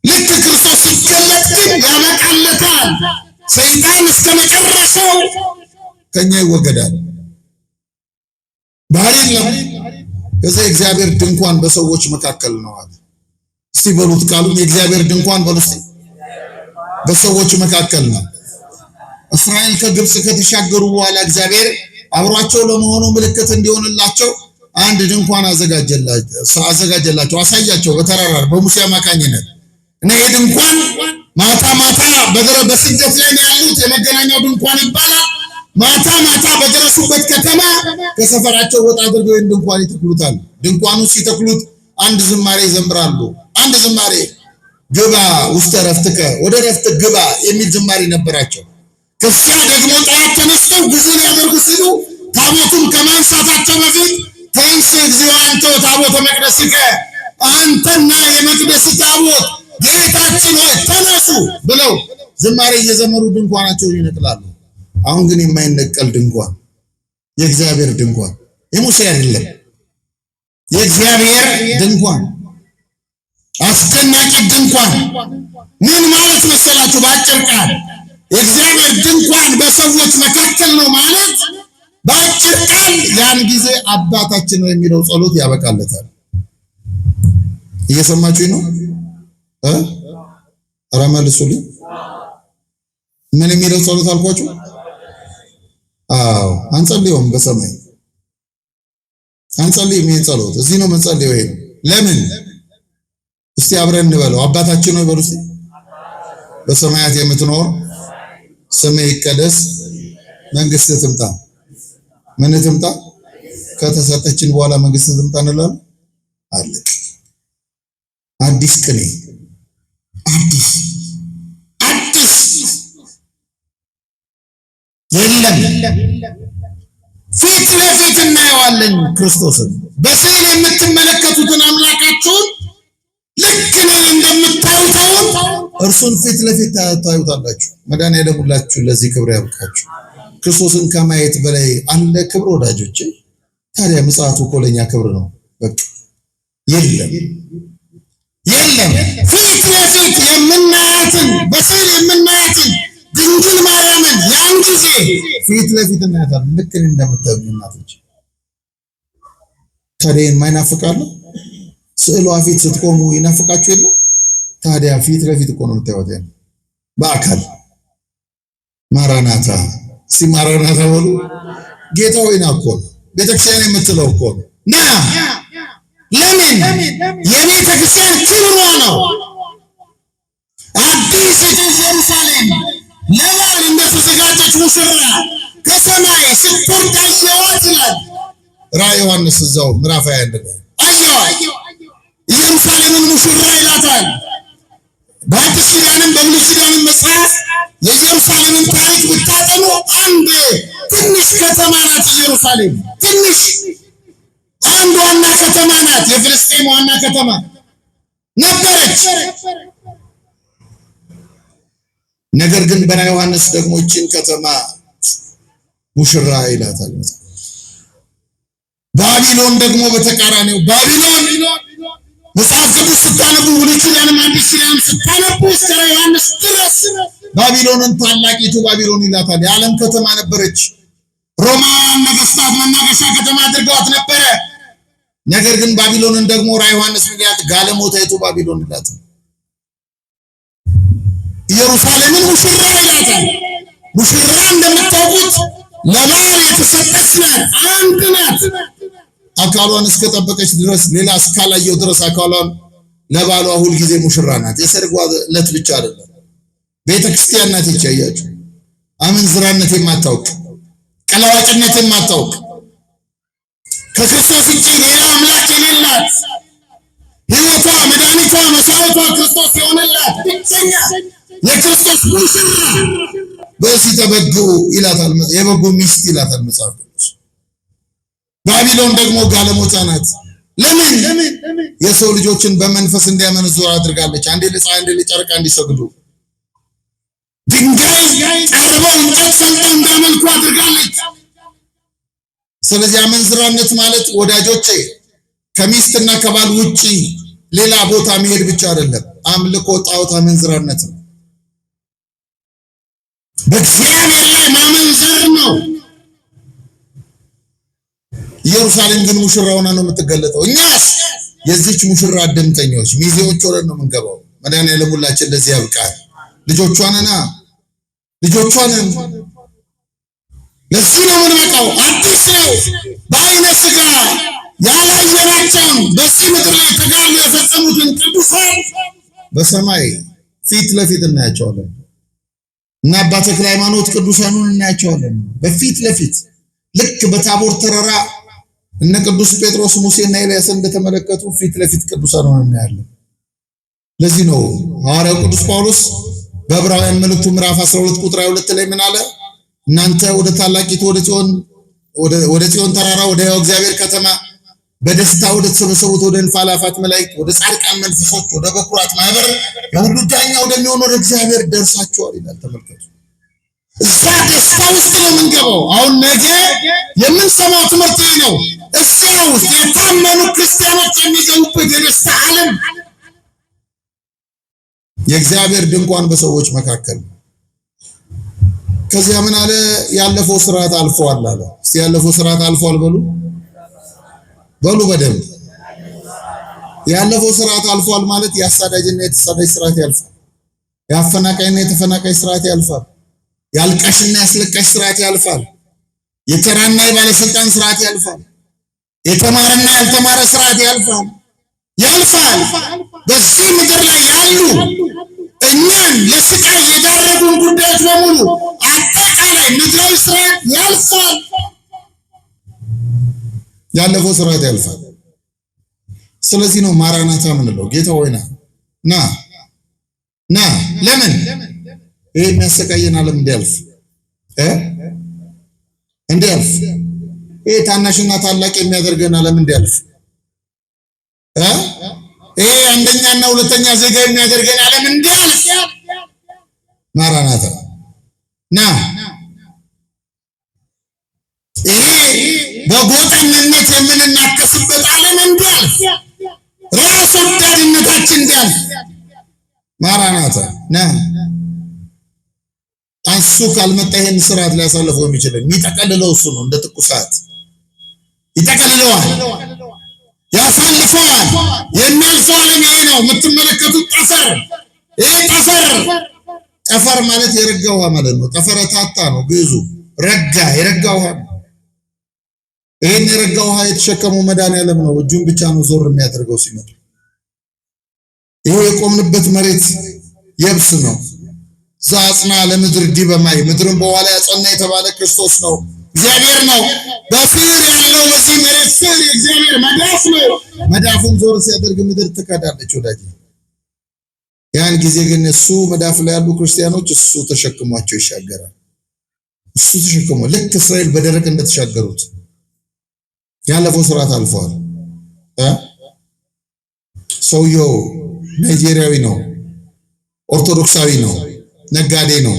ልክ ክርስቶስ ሲገለጥ ግን ያበቃለታል። ሰይጣን እስከ መጨረሻው ከኛ ይወገዳል። ባህሪ የለም። ከዛ የእግዚአብሔር ድንኳን በሰዎች መካከል ነው አለ። እስቲ በሉት ቃሉን፣ የእግዚአብሔር ድንኳን በሉ እስቲ። በሰዎች መካከል ነው። እስራኤል ከግብጽ ከተሻገሩ በኋላ እግዚአብሔር አብሯቸው ለመሆኑ ምልክት እንዲሆንላቸው አንድ ድንኳን አዘጋጀላቸው፣ አሳያቸው በተራራ በሙሴ አማካኝነት። እና ይሄ ድንኳን ማታ ማታ በስደት ላይ ያሉት የመገናኛው ድንኳን ይባላል። ማታ ማታ በደረሱበት ከተማ ከሰፈራቸው ወጣ አድርገው ይህን ድንኳን ይተክሉታል። ድንኳኑ ሲተክሉት አንድ ዝማሬ ይዘምራሉ። አንድ ዝማሬ ግባ ውስተ ረፍትከ፣ ወደ ረፍት ግባ የሚል ዝማሬ ነበራቸው። ከዚያ ደግሞ ጠዋት ተነስተው ጉዞ ሊያደርጉ ሲሉ ታቦቱን ከማንሳታቸው በፊት ተንሥ እግዚኦ አንተ ታቦተ መቅደስከ፣ አንተና የመቅደስ ታቦት ጌታችን ሆይ ተነሱ ብለው ዝማሬ እየዘመሩ ድንኳናቸውን ይነቅላሉ። አሁን ግን የማይነቀል ድንኳን፣ የእግዚአብሔር ድንኳን፣ የሙሴ አይደለም፣ የእግዚአብሔር ድንኳን፣ አስደናቂ ድንኳን። ምን ማለት መሰላችሁ? በአጭር ቃል የእግዚአብሔር ድንኳን በሰዎች መካከል ነው ማለት በአጭር ቃል ያን ጊዜ አባታችን ነው የሚለው ጸሎት ያበቃለታል። እየሰማችሁኝ ነው? ኧረ መልሱልኝ። ምን የሚለው ጸሎት አልኳችሁ? አዎ አንጸልየውም። በሰማይ አንጸልይም። ይሄን ጸሎት እዚህ ነው የምንጸልየው። ይሄ ለምን? እስቲ አብረን እንበለው። አባታችን ሆይ በሉ እስቲ። በሰማያት የምትኖር ስምህ ይቀደስ፣ መንግስትህ ትምጣ። ምን ትምጣ? ከተሰጠችን በኋላ መንግስት ትምጣ እንላለን። አለቅ አዲስ ቅኔ፣ አዲስ የለም። ፊት ለፊት እናየዋለን ክርስቶስን። በስዕል የምትመለከቱትን አምላካችሁን ልክ ነው እንደምታዩት እርሱን ፊት ለፊት ታዩታላችሁ። መድኃኒዓለም ሁላችሁ ለዚህ ክብር ያብቃችሁ። ክርስቶስን ከማየት በላይ አለ ክብር ወዳጆቼ። ታዲያ ምጽአቱ እኮ ለኛ ክብር ነው። በቃ የለም ፊት ለፊት የምናያትን በስዕል የምናያትን ድንግል ማርያምን ያን ጊዜ ፊት ለፊት እናያታለን። ልክ እንደምታዩኝ እናቶች። ታዲያ የማይናፍቃለ? ስዕሏ ፊት ስትቆሙ ይናፍቃችሁ የለ? ታዲያ ፊት ለፊት እኮ ነው የምታዩት በአካል። ማራናታ እስቲ ማራናታ በሉ። ጌታ ሆይ ና እኮ ነው ቤተክርስቲያን የምትለው እኮ ነው። ና ለምን? የቤተክርስቲያን ክብሯ ነው። አዲስ ኢየሩሳሌም ለባል እንደተዘጋጀች ሙሽራ ከሰማይ ስትወርድ አየኋት ይላል ራዕየ ዮሐንስ እዛው ምዕራፍ 21 ላይ አየኋት። ኢየሩሳሌምን ሙሽራ ይላታል። በአዲስ ኪዳንም በብሉይ ኪዳንም መጽሐፍ የኢየሩሳሌምን ታሪክ ብታጠኑ አንድ ትንሽ ከተማ ናት ኢየሩሳሌም። ትንሽ አንድ ዋና ከተማ ናት። የፍልስጤም ዋና ከተማ ነበረች። ነገር ግን በራዕየ ዮሐንስ ደግሞ ይህችን ከተማ ሙሽራ ይላታል። ባቢሎን ደግሞ በተቃራኒው ባቢሎን መጽሐፍ ቅዱስ ስታነቡ ብሉይ ኪዳንም አዲስ ኪዳንም ስታነቡ እስከ ራዕየ ዮሐንስ ድረስ ባቢሎንን ታላቂቱ ባቢሎን ይላታል። የዓለም ከተማ ነበረች። ሮማውያን ነገስታት መናገሻ ከተማ አድርገዋት ነበረ። ነገር ግን ባቢሎንን ደግሞ ራዕየ ዮሐንስ ይላታል ጋለሞታይቱ ባቢሎን ይላታል። ኢየሩሳሌምን ሙሽራ ይላታል። ሙሽራ እንደምታውቁት ለባል የተሰጠች ናት፣ አንድ ናት። አካሏን እስከጠበቀች ድረስ ሌላ እስካላየው ድረስ አካሏን ለባሏ ሁልጊዜ ሙሽራ ናት። የሰርጓ ዕለት ብቻ አይደለም፣ ቤተክርስቲያን ናት። ይቻያችሁ አመንዝራነት የማታውቅ ቀለዋጭነትን ማታውቅ ከክርስቶስ ውጪ ሌላ አምላክ የሌላት ሕይወቷ መድኃኒቷ መስዋዕቷ ክርስቶስ የሆነላት ብቸኛ የክርስቶስ ሙሽራ በዚህ ተበጉ ይላታል። የበጉ ሚስት ይላታል መጽሐፍ ቅዱስ። ባቢሎን ደግሞ ጋለሞታ ናት። ለምን? የሰው ልጆችን በመንፈስ እንዲያመነዝሩ አድርጋለች። አንዴ ለፀሐይ አንዴ ለጨረቃ እንዲሰግዱ ድንጋይ ጠርበው እንጨት ሰልጠው እንዲያመልኩ አድርጋለች። ስለዚህ አመንዝራነት ማለት ወዳጆቼ ከሚስትና ከባል ውጪ ሌላ ቦታ መሄድ ብቻ አይደለም። አምልኮ ጣዖት አመንዝራነት ነው። በእግዚአብሔር ላይ ማመንዘር ነው። ኢየሩሳሌም ግን ሙሽራ ሆና ነው የምትገለጠው። እኛስ የዚች ሙሽራ አደምተኞች ሚዜዎች ሆነን ነው የምንገባው። መድኃኒዓለም ሁላችን ለዚህ ያብቃል። ልጆቿንና ልጆቿንን ለዚህ ነው የምንበቃው። አዲስ ነው። በዓይነ ሥጋ ያላየናቸውን በዚህ ምድር ላይ ተጋድሎ የፈጸሙትን ቅዱሳን በሰማይ ፊት ለፊት እናያቸዋለን እና አባ ተክለ ሃይማኖት ቅዱሳኑን እናያቸዋለን በፊት ለፊት ልክ በታቦር ተራራ እነ ቅዱስ ጴጥሮስ ሙሴና ኤልያስን እንደተመለከቱ ፊት ለፊት ቅዱሳኑን እናያለን። ለዚህ ነው ሐዋርያው ቅዱስ ጳውሎስ በዕብራውያን መልእክቱ ምዕራፍ 12 ቁጥር 22 ላይ ምን አለ? እናንተ ወደ ታላቂቱ ወደ ጽዮን ተራራ ወደ ሕያው እግዚአብሔር ከተማ በደስታ ወደ ተሰበሰቡት ወደ እልፍ አእላፋት መላእክት ወደ ጻድቃን መንፈሶች ወደ በኩራት ማህበር የሁሉ ዳኛ ወደሚሆን ወደ እግዚአብሔር ደርሳችኋል ይላል። ተመልከቱ። እዛ ደስታ ውስጥ ነው የምንገባው። አሁን ነገ የምንሰማው ትምህርት ነው። እዚያ ውስጥ የታመኑ ክርስቲያኖች የሚገቡበት የደስታ ዓለም የእግዚአብሔር ድንኳን በሰዎች መካከል። ከዚያ ምን አለ? ያለፈው ስርዓት አልፏል አለ። እስቲ ያለፈው ስርዓት አልፏል በሉ በደንብ። ያለፈው ስርዓት አልፏል ማለት የአሳዳጅና የተሳዳጅ ስርዓት ያልፋል። የአፈናቃይና የተፈናቃይ ስርዓት ያልፋል። የአልቃሽና ያስለቃሽ ስርዓት ያልፋል። የተራና የባለስልጣን ስርዓት ያልፋል። የተማረና ያልተማረ ስርዓት ያልፋል። በዚህ ምድር ላይ ያሉ እኛን ለስቃይ የዳረጉን ጉዳዮች በሙሉ አጠቃላይ ምድራዊ ስርዓት ያልፋል። ያለፈው ስርዓት ያልፋል። ስለዚህ ነው ማራናታ ምንለው። ጌታ ሆይ ና። ለምን ይሄ የሚያሰቃየን ዓለም እንዲያልፍ ይሄ ታናሽና ታላቅ የሚያደርገን ዓለም እንዲያልፍ ይሄ አንደኛና ሁለተኛ ዜጋ የሚያደርገን ዓለም እንዲያልፍ ማራናታ ና። ይሄ በጎጠኝነት የምንናከስበት ዓለም እንዲያልፍ፣ ራስ ወዳድነታችን እንዲያልፍ ማራናታ ና። እሱ ካልመጣ ይሄን ስርዓት ሊያሳልፈው የሚችለው የሚጠቀልለው እሱ ነው። እንደ ትኩሳት ይጠቀልለዋል፣ ያሳልፈዋል። የሚያልፈው ዓለም ይሄ ነው የምትመለከቱት ጠፈር። ይሄ ጠፈር ማለት የረጋ ውሃ ማለት ነው። ጠፈረታታ ነው ግዕዙ። ረጋ የረጋ ውሃ ነው። ይሄን የረጋ ውሃ የተሸከመው መድኃኒዓለም ነው። እጁን ብቻ ነው ዞር የሚያደርገው ሲመጡ። ይሄ የቆምንበት መሬት የብስ ነው። ዛጽና ለምድር ዲበ ማይ፣ ምድርን በውሃ ላይ ያጸና የተባለ ክርስቶስ ነው፣ እግዚአብሔር ነው። በስር ያለው በዚህ መሬት ስር የእግዚአብሔር መዳፍ ነው። መዳፉን ዞር ሲያደርግ ምድር ትከዳለች ወዳጅ። ያን ጊዜ ግን እሱ መዳፍ ላይ ያሉ ክርስቲያኖች እሱ ተሸክሟቸው ይሻገራል። እሱ ተሸክሞ ልክ እስራኤል በደረቅ እንደተሻገሩት ያለፈው ስርዓት አልፏል። ሰውየው ናይጄሪያዊ ነው፣ ኦርቶዶክሳዊ ነው፣ ነጋዴ ነው፣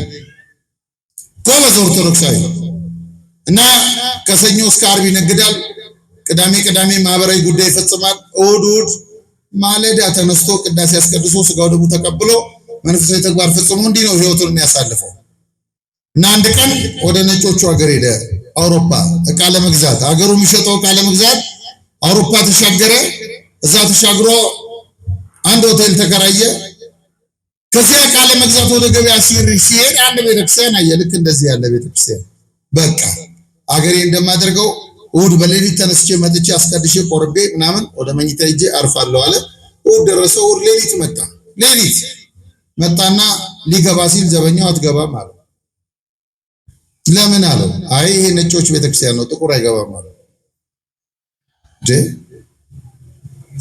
ጎበዝ ኦርቶዶክሳዊ እና ከሰኞ እስከ ዓርብ ይነግዳል። ቅዳሜ ማህበራዊ ጉዳይ ይፈጽማል። እሑድ ማለዳ ተነስቶ ቅዳሴ አስቀድሶ ስጋው ደሙ ተቀብሎ መንፈሳዊ ተግባር ፈጽሞ እንዲህ ነው ህይወቱን የሚያሳልፈው። እና አንድ ቀን ወደ ነጮቹ ሀገር ሄደ፣ አውሮፓ እቃ ለመግዛት። ሀገሩ የሚሸጠው እቃ ለመግዛት አውሮፓ ተሻገረ። እዛ ተሻግሮ አንድ ሆቴል ተከራየ። ከዚያ እቃ ለመግዛት ወደ ገበያ ሲሄድ አንድ ቤተክርስቲያን አየ። ልክ እንደዚህ ያለ ቤተክርስቲያን በቃ አገሬ እንደማደርገው እሑድ በሌሊት ተነስቼ መጥቼ አስቀድሼ ቆርቤ ምናምን ወደ መኝታ ሄጄ አርፋለሁ አለ። እሑድ ደረሰ። እሑድ ሌሊት መጣና ሊገባ ሲል ዘበኛው አትገባም አለ። ለምን አለው? አይ ይሄ ነጮች ቤተክርስቲያን ነው ጥቁር አይገባም አለው።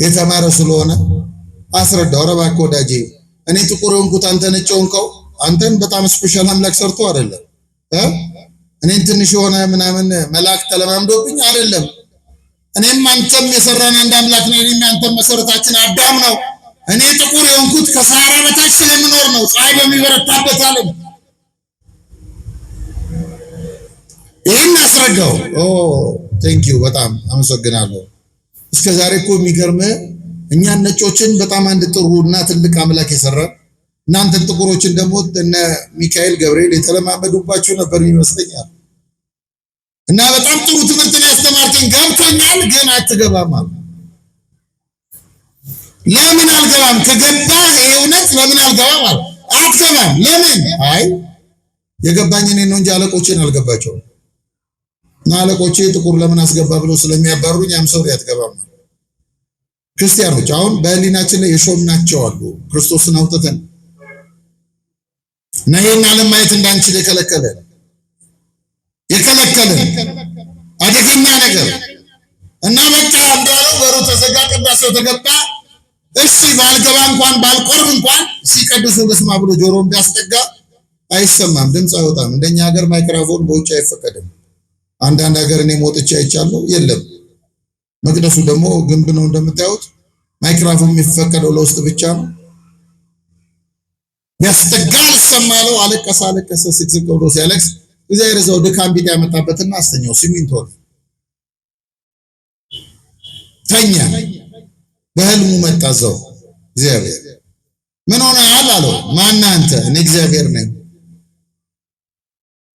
የተማረ ስለሆነ አስረዳው። ኧረ እባክህ ወዳጄ እኔ ጥቁር የሆንኩት አንተ ነጭ ሆንከው አንተን በጣም ስፔሻል አምላክ ሰርቶ አይደለም እኔን ትንሽ የሆነ ምናምን መልአክ ተለማምዶብኝ አይደለም። እኔም አንተም የሰራን አንድ አምላክ ነው። እኔም አንተም መሰረታችን አዳም ነው። እኔ ጥቁር የሆንኩት ከሰሃራ በታች ስለምኖር ነው፣ ፀሐይ በሚበረታበት ዓለም። ይህን አስረዳው። ቴንክ ዩ በጣም አመሰግናለሁ። እስከ ዛሬ እኮ የሚገርም እኛን ነጮችን በጣም አንድ ጥሩና ትልቅ አምላክ የሰራ እናንተን ጥቁሮችን ደግሞ እነ ሚካኤል ገብርኤል የተለማመዱባቸው ነበር ይመስለኛል። እና በጣም ጥሩ ትምህርት ነው ያስተማርከኝ፣ ገብቶኛል፣ ግን አትገባም አሉ። ለምን አልገባም? ከገባህ ይሄ እውነት ለምን አልገባም አሉ። አትገባም። ለምን? አይ የገባኝ እኔ ነው እንጂ አለቆቼን አልገባቸውም። እና አለቆቼ ጥቁር ለምን አስገባ ብለው ስለሚያባሩኝ አምሰው አትገባም። ክርስቲያኖች አሁን በህሊናችን ላይ የሾምናቸው አሉ ክርስቶስን አውጥተን እና ይህን ዓለም ማየት እንዳንችል የከለከለን አደገኛ ነገር እና በቃ እንዳለው በሩ ተዘጋ፣ ቅዳሴው ተገባ። እሺ ባልገባ እንኳን ባልቆርብ እንኳን ሲቀድሱ በስማ ብሎ ጆሮን ቢያስጠጋ አይሰማም፣ ድምፅ አይወጣም። እንደኛ ሀገር ማይክሮፎን በውጭ አይፈቀድም። አንዳንድ ሀገር እኔ ሞጥቼ አይቻለሁ፣ የለም። መቅደሱ ደግሞ ግንብ ነው እንደምታዩት። ማይክሮፎን የሚፈቀደው ለውስጥ ብቻ ነው። ቢያስጠጋ አልሰማለው። አለቀሰ ስቅስቅ ብሎ ሲያለቅስ እግዚአብሔር እዛው ድካም ቢጤ ያመጣበትና አስተኛው። ሲሚንቶ ተኛ። በህልሙ መጣ እዛው እግዚአብሔር። ምን ሆነሃል አለው። ማን አንተ? እኔ እግዚአብሔር ነኝ።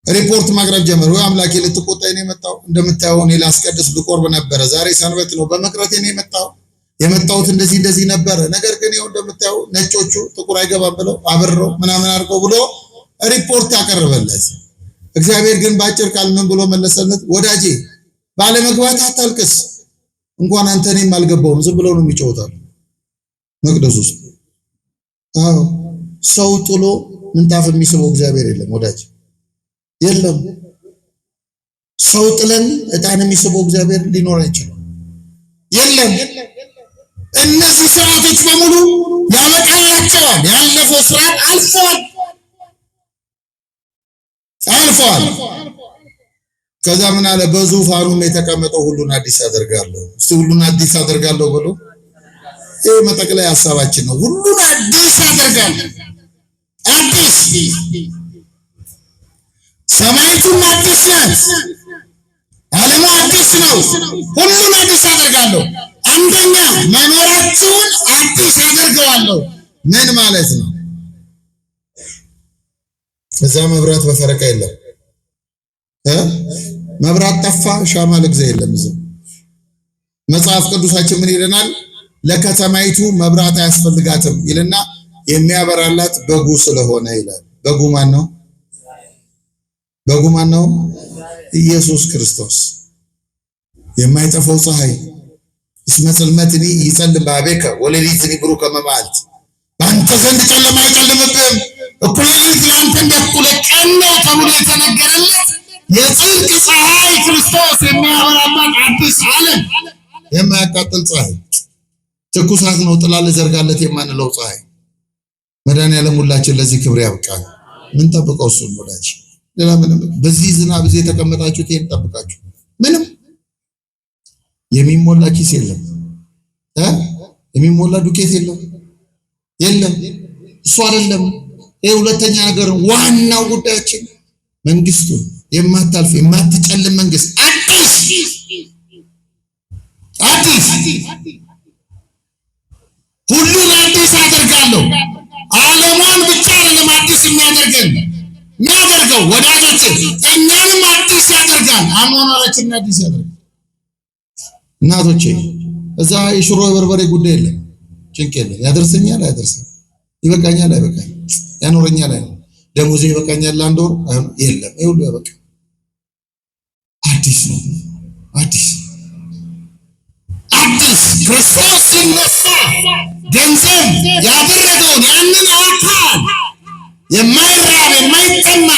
ሪፖርት ማቅረብ ጀመረ። ወይ አምላኬ ልትቆጣኝ ነው የመጣው? እንደምታየው እኔ ላስቀድስ ልቆርብ ነበረ። ዛሬ ሰንበት ነው፣ በመቅረቴ ነው የመጣሁት እንደዚህ ነበረ። ነገር ግን ይኸው እንደምታየው ነጮቹ ጥቁር አይገባም ብለው አብረው ምናምን አድርገው ብሎ ሪፖርት አቀረበለት። እግዚአብሔር ግን በአጭር ቃል ምን ብሎ መለሰለት? ወዳጄ ባለመግባት አታልቅስ፣ እንኳን አንተ እኔም አልገባውም። ዝም ብለው ነው የሚጮሁታል መቅደስ ውስጥ። አዎ ሰው ጥሎ ምንጣፍ የሚስበው እግዚአብሔር የለም ወዳጅ፣ የለም። ሰው ጥለን ዕጣን የሚስበው እግዚአብሔር ሊኖር አይችልም፣ የለም። እነዚህ ስርዓቶች በሙሉ ያበቃላቸዋል። ያለፈው ስርዓት አልፈዋል። ከዛ ምን አለ? በዙፋኑም የተቀመጠው ሁሉን አዲስ አደርጋለሁ። እስቲ ሁሉን አዲስ አደርጋለሁ ብሎ ይሄ መጠቅለያ ሐሳባችን ነው። ሁሉን አዲስ አደርጋለሁ። አዲስ ሰማይቱም አዲስ ናት፣ ዓለሙ አዲስ ነው። ሁሉን አዲስ አደርጋለሁ። አንደኛ መኖራችሁን አዲስ አደርገዋለሁ። ምን ማለት ነው? እዛ መብራት በፈረቃ የለም። መብራት ጠፋ፣ ሻማ ለግዛ የለም። እዛ መጽሐፍ ቅዱሳችን ምን ይለናል? ለከተማይቱ መብራት አያስፈልጋትም ይልና የሚያበራላት በጉ ስለሆነ ይላል። በጉ ማን ነው? ኢየሱስ ክርስቶስ። የማይጠፋው ፀሐይ እስመ ጽልመትኒ ይጸልም በአቤከ ወሌሊትኒ ብሩከ መዓልት። በአንተ ዘንድ ጨለማ አይጨልምብህም፣ እኩለ ሌሊት ለአንተ እንደ እኩለ ቀን ነው ተብሎ የተነገረለት የጽድቅ ፀሐይ ክርስቶስ የሚያበራባት አዲስ ዓለም፣ የማያቃጥል ፀሐይ፣ ትኩሳት ነው ጥላ ልዘርጋለት የማንለው ፀሐይ። መድኃኒዓለም ሁላችን ለዚህ ክብር ያብቃል። ምን ጠብቀው እሱን ወዳጅ፣ ሌላ ምንም። በዚህ ዝናብ እዚህ የተቀመጣችሁት ይሄን ጠብቃችሁ ምንም የሚሞላ ኪስ የለም፣ የሚሞላ ዱቄት የለም። እሱ አይደለም። ይሄ ሁለተኛ ነገር። ዋናው ጉዳያችን መንግስቱ የማታልፍ የማትጨልም መንግስት አዲስ ሁሉን አዲስ አደርጋለሁ። ዓለሟን ብቻ አይደለም አዲስ የሚያደርገው ወዳጆች፣ እኛንም አዲስ ያደርጋል። አኗኗራችንን አዲስ ያደርጋል። እናቶቼ እዛ የሽሮ የበርበሬ ጉዳይ የለም፣ ጭንቅ የለም። ያደርሰኛል አያደርሰኝ፣ ይበቃኛል አይበቃኝ፣ ያኖረኛል አይኖር፣ ደሞዜ ይበቃኛል ለአንድ ወር የለም። ይሄ ሁሉ ያበቃ አዲስ ነው። አዲስ ክርስቶስ ሲነሳ ገንዘብ ያደረገውን ያንን አካል የማይራብ የማይጠማ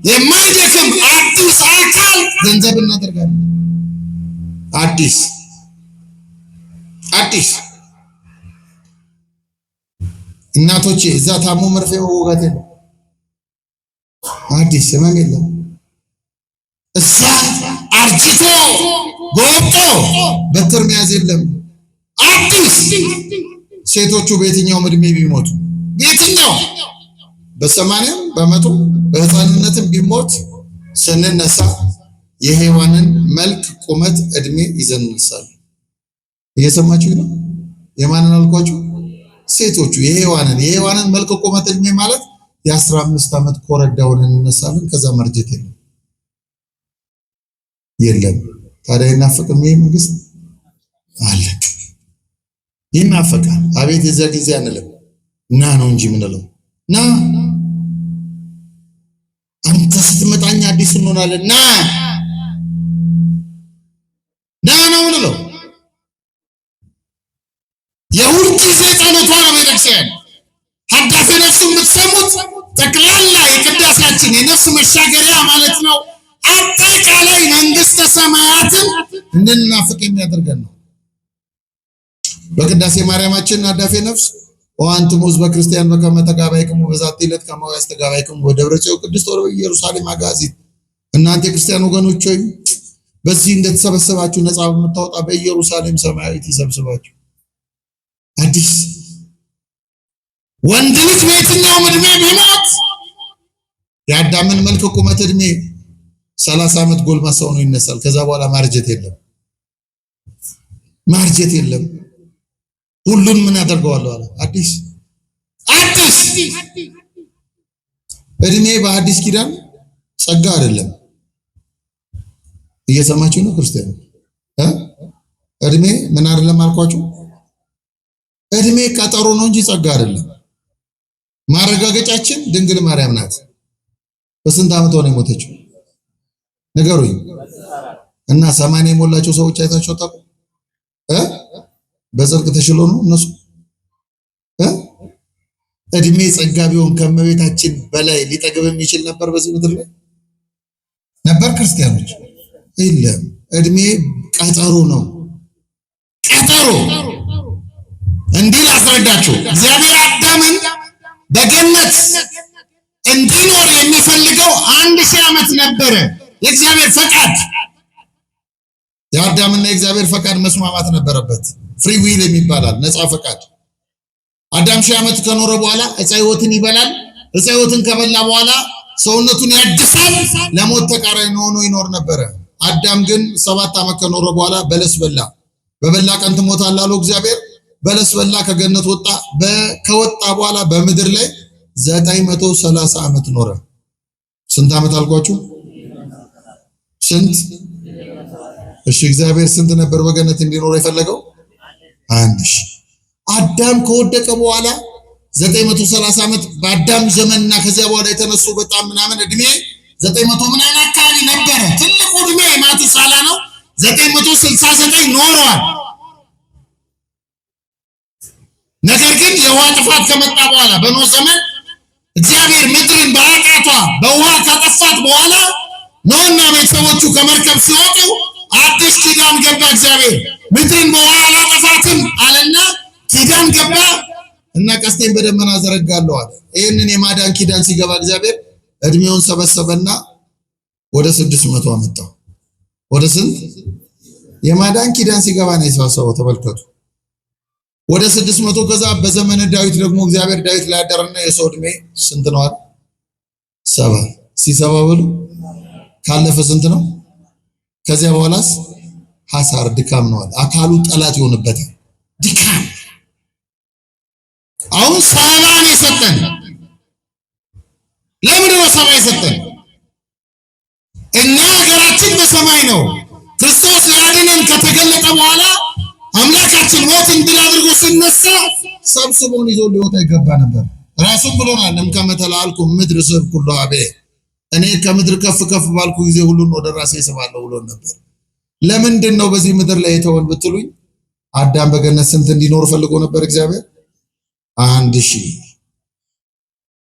የማይደክም አዲስ አካል ገንዘብ እናደርጋለን። አዲስ እናቶቼ እዛ ታሞ መርፌ መወጋት የለም። አዲስ ህመም የለም። እዛ አርጅቶ ጎብጦ በትር መያዝ የለም። አዲስ ሴቶቹ በየትኛውም እድሜ ቢሞቱ በየትኛው በ80 በመቶ በህፃንነትም ቢሞት ስንነሳ የሔዋንን መልክ ቁመት እድሜ ይዘን እንነሳለን። እየሰማችሁ ነው? የማንን አልኳችሁ? ሴቶቹ የሔዋንን መልክ ቁመት እድሜ ማለት የ15 ዓመት ኮረዳውን እንነሳለን። ከዛ መርጀት የለም። ታዲያ ይናፍቅም ይሄ መንግስት አለ። ይናፍቃል። አቤት የዚያ ጊዜ አንልም። ና ነው እንጂ ምንለው ና አንተ ስትመጣኛ አዲስ እንሆናለን። ና ነው ምንለው። የሁል ጊዜ ጸሎቷ ነው ቤተክርስቲያን። ሀዳሴ ነፍሱ የምትሰሙት ጠቅላላ የቅዳሴያችን የነፍስ መሻገሪያ ማለት ነው። አጠቃላይ መንግስተ ሰማያትን እንድንናፍቅ የሚያደርገን ነው። በቅዳሴ ማርያማችን አዳፌ ነፍስ ወአንትሙ ሕዝበ ክርስቲያን በከመ ተጋባይክሙ በዛቲ ዕለት ከመ ያስተጋባይክሙ በደብረ ጽዮን ቅድስት ወኢየሩሳሌም አጋዚት። እናንተ የክርስቲያን ወገኖች ሆይ በዚህ እንደተሰበሰባችሁ ነፃ በምታወጣ በኢየሩሳሌም ሰማያዊት ይሰብስባችሁ። አዲስ ወንድ ልጅ በየትኛውም እድሜ ቢሞት የአዳምን መልክ ቁመት እድሜ 30 ዓመት ጎልማሳ ሆኖ ይነሳል። ከዛ በኋላ ማርጀት የለም። ሁሉን ምን ያደርገዋል አለ አዲስ እድሜ በአዲስ ኪዳን ጸጋ አይደለም። እየሰማችሁ ነው ክርስቲያን? እድሜ ምን አይደለም አልኳችሁ? እድሜ ቀጠሮ ነው እንጂ ጸጋ አይደለም። ማረጋገጫችን ድንግል ማርያም ናት። በስንት ዓመት ሆነ የሞተችው ንገሩኝ። እና 80 የሞላቸው ሰዎች አይታችሁ ታውቁ? በጽድቅ ተሽሎ ነው እነሱ። እድሜ ጸጋ ቢሆን ከመቤታችን በላይ ሊጠገብ የሚችል ነበር በዚህ ምድር ላይ ነበር? ክርስቲያኖች የለም። እድሜ ቀጠሮ ነው። ቀጠሮ እንዲህ ላስረዳችሁ። እግዚአብሔር አዳምን በገነት እንዲኖር የሚፈልገው 1000 ዓመት ነበረ። የእግዚአብሔር ፈቃድ፣ የአዳምና የእግዚአብሔር ፈቃድ መስማማት ነበረበት። ፍሪ ዊል የሚባላል ነፃ ፈቃድ። አዳም 1000 ዓመት ከኖረ በኋላ ዕፀ ሕይወትን ይበላል። ዕፀ ሕይወትን ከበላ በኋላ ሰውነቱን ያድሳል። ለሞት ተቃራኒ ሆኖ ይኖር ነበረ። አዳም ግን 7 ዓመት ከኖረ በኋላ በለስ በላ። በበላ ቀን ትሞታለህ አለው እግዚአብሔር። በለስ በላ፣ ከገነት ወጣ። ከወጣ በኋላ በምድር ላይ 930 ዓመት ኖረ። ስንት ዓመት አልኳችሁ? ስንት? እሺ እግዚአብሔር ስንት ነበር በገነት እንዲኖር የፈለገው? 1000። አዳም ከወደቀ በኋላ 930 ዓመት በአዳም ዘመንና ከዚያ በኋላ የተነሱ በጣም ምናምን እድሜ 900 ምናምን አካባቢ ነበረ። ትልቁ እድሜ ማቱሳላ ነው። 969 ኖሯል። ነገር ግን የውሃ ጥፋት ከመጣ በኋላ በኖህ ዘመን እግዚአብሔር ምድርን በኃጢአቷ በውሃ ካጠፋት በኋላ ኖህና ቤተሰቦቹ ከመርከብ ሲወጡ አዲስ ኪዳን ገባ። እግዚአብሔር ምድርን በውሃ አላጠፋትም አለና ኪዳን ገባ እና ቀስቴን በደመና ዘረጋለሁ አለ። ይህንን የማዳን ኪዳን ሲገባ እግዚአብሔር እድሜውን ሰበሰበና ወደ 600 አመጣው። ወደ ስንት? የማዳን ኪዳን ሲገባ ነው የሰበሰበው። ተመልከቱ፣ ወደ 600። ከዛ በዘመነ ዳዊት ደግሞ እግዚአብሔር ዳዊት ላይ አደረና የሰው እድሜ ስንት ነው አለ? 70። ሲሰባ ብሉ ካለፈ ስንት ነው? ከዚያ በኋላስ ሐሳር ድካም ነው አለ። አካሉ ጠላት ይሆንበታል። ድካም። አሁን 70 የሰጠን ለምንድን ነው? 70 የሰጠን እኛ ሀገራችን በሰማይ ነው። ክርስቶስ ያድነን ከተገለጠ በኋላ አምላካችን ሞትን ድል አድርጎ ሲነሳ ሰብስቦን ይዞ ሊወጣ ይገባ ነበር። ራሱን ብሎናል። እምከመ ተለአልኩ ምድር ስብ ኩሎ አቤ፣ እኔ ከምድር ከፍ ከፍ ባልኩ ጊዜ ሁሉን ወደ ራሴ ስባለሁ ብሎን ነበር። ለምንድን ነው በዚህ ምድር ላይ የተወን ብትሉኝ፣ አዳም በገነት ስንት እንዲኖር ፈልጎ ነበር እግዚአብሔር? 1000።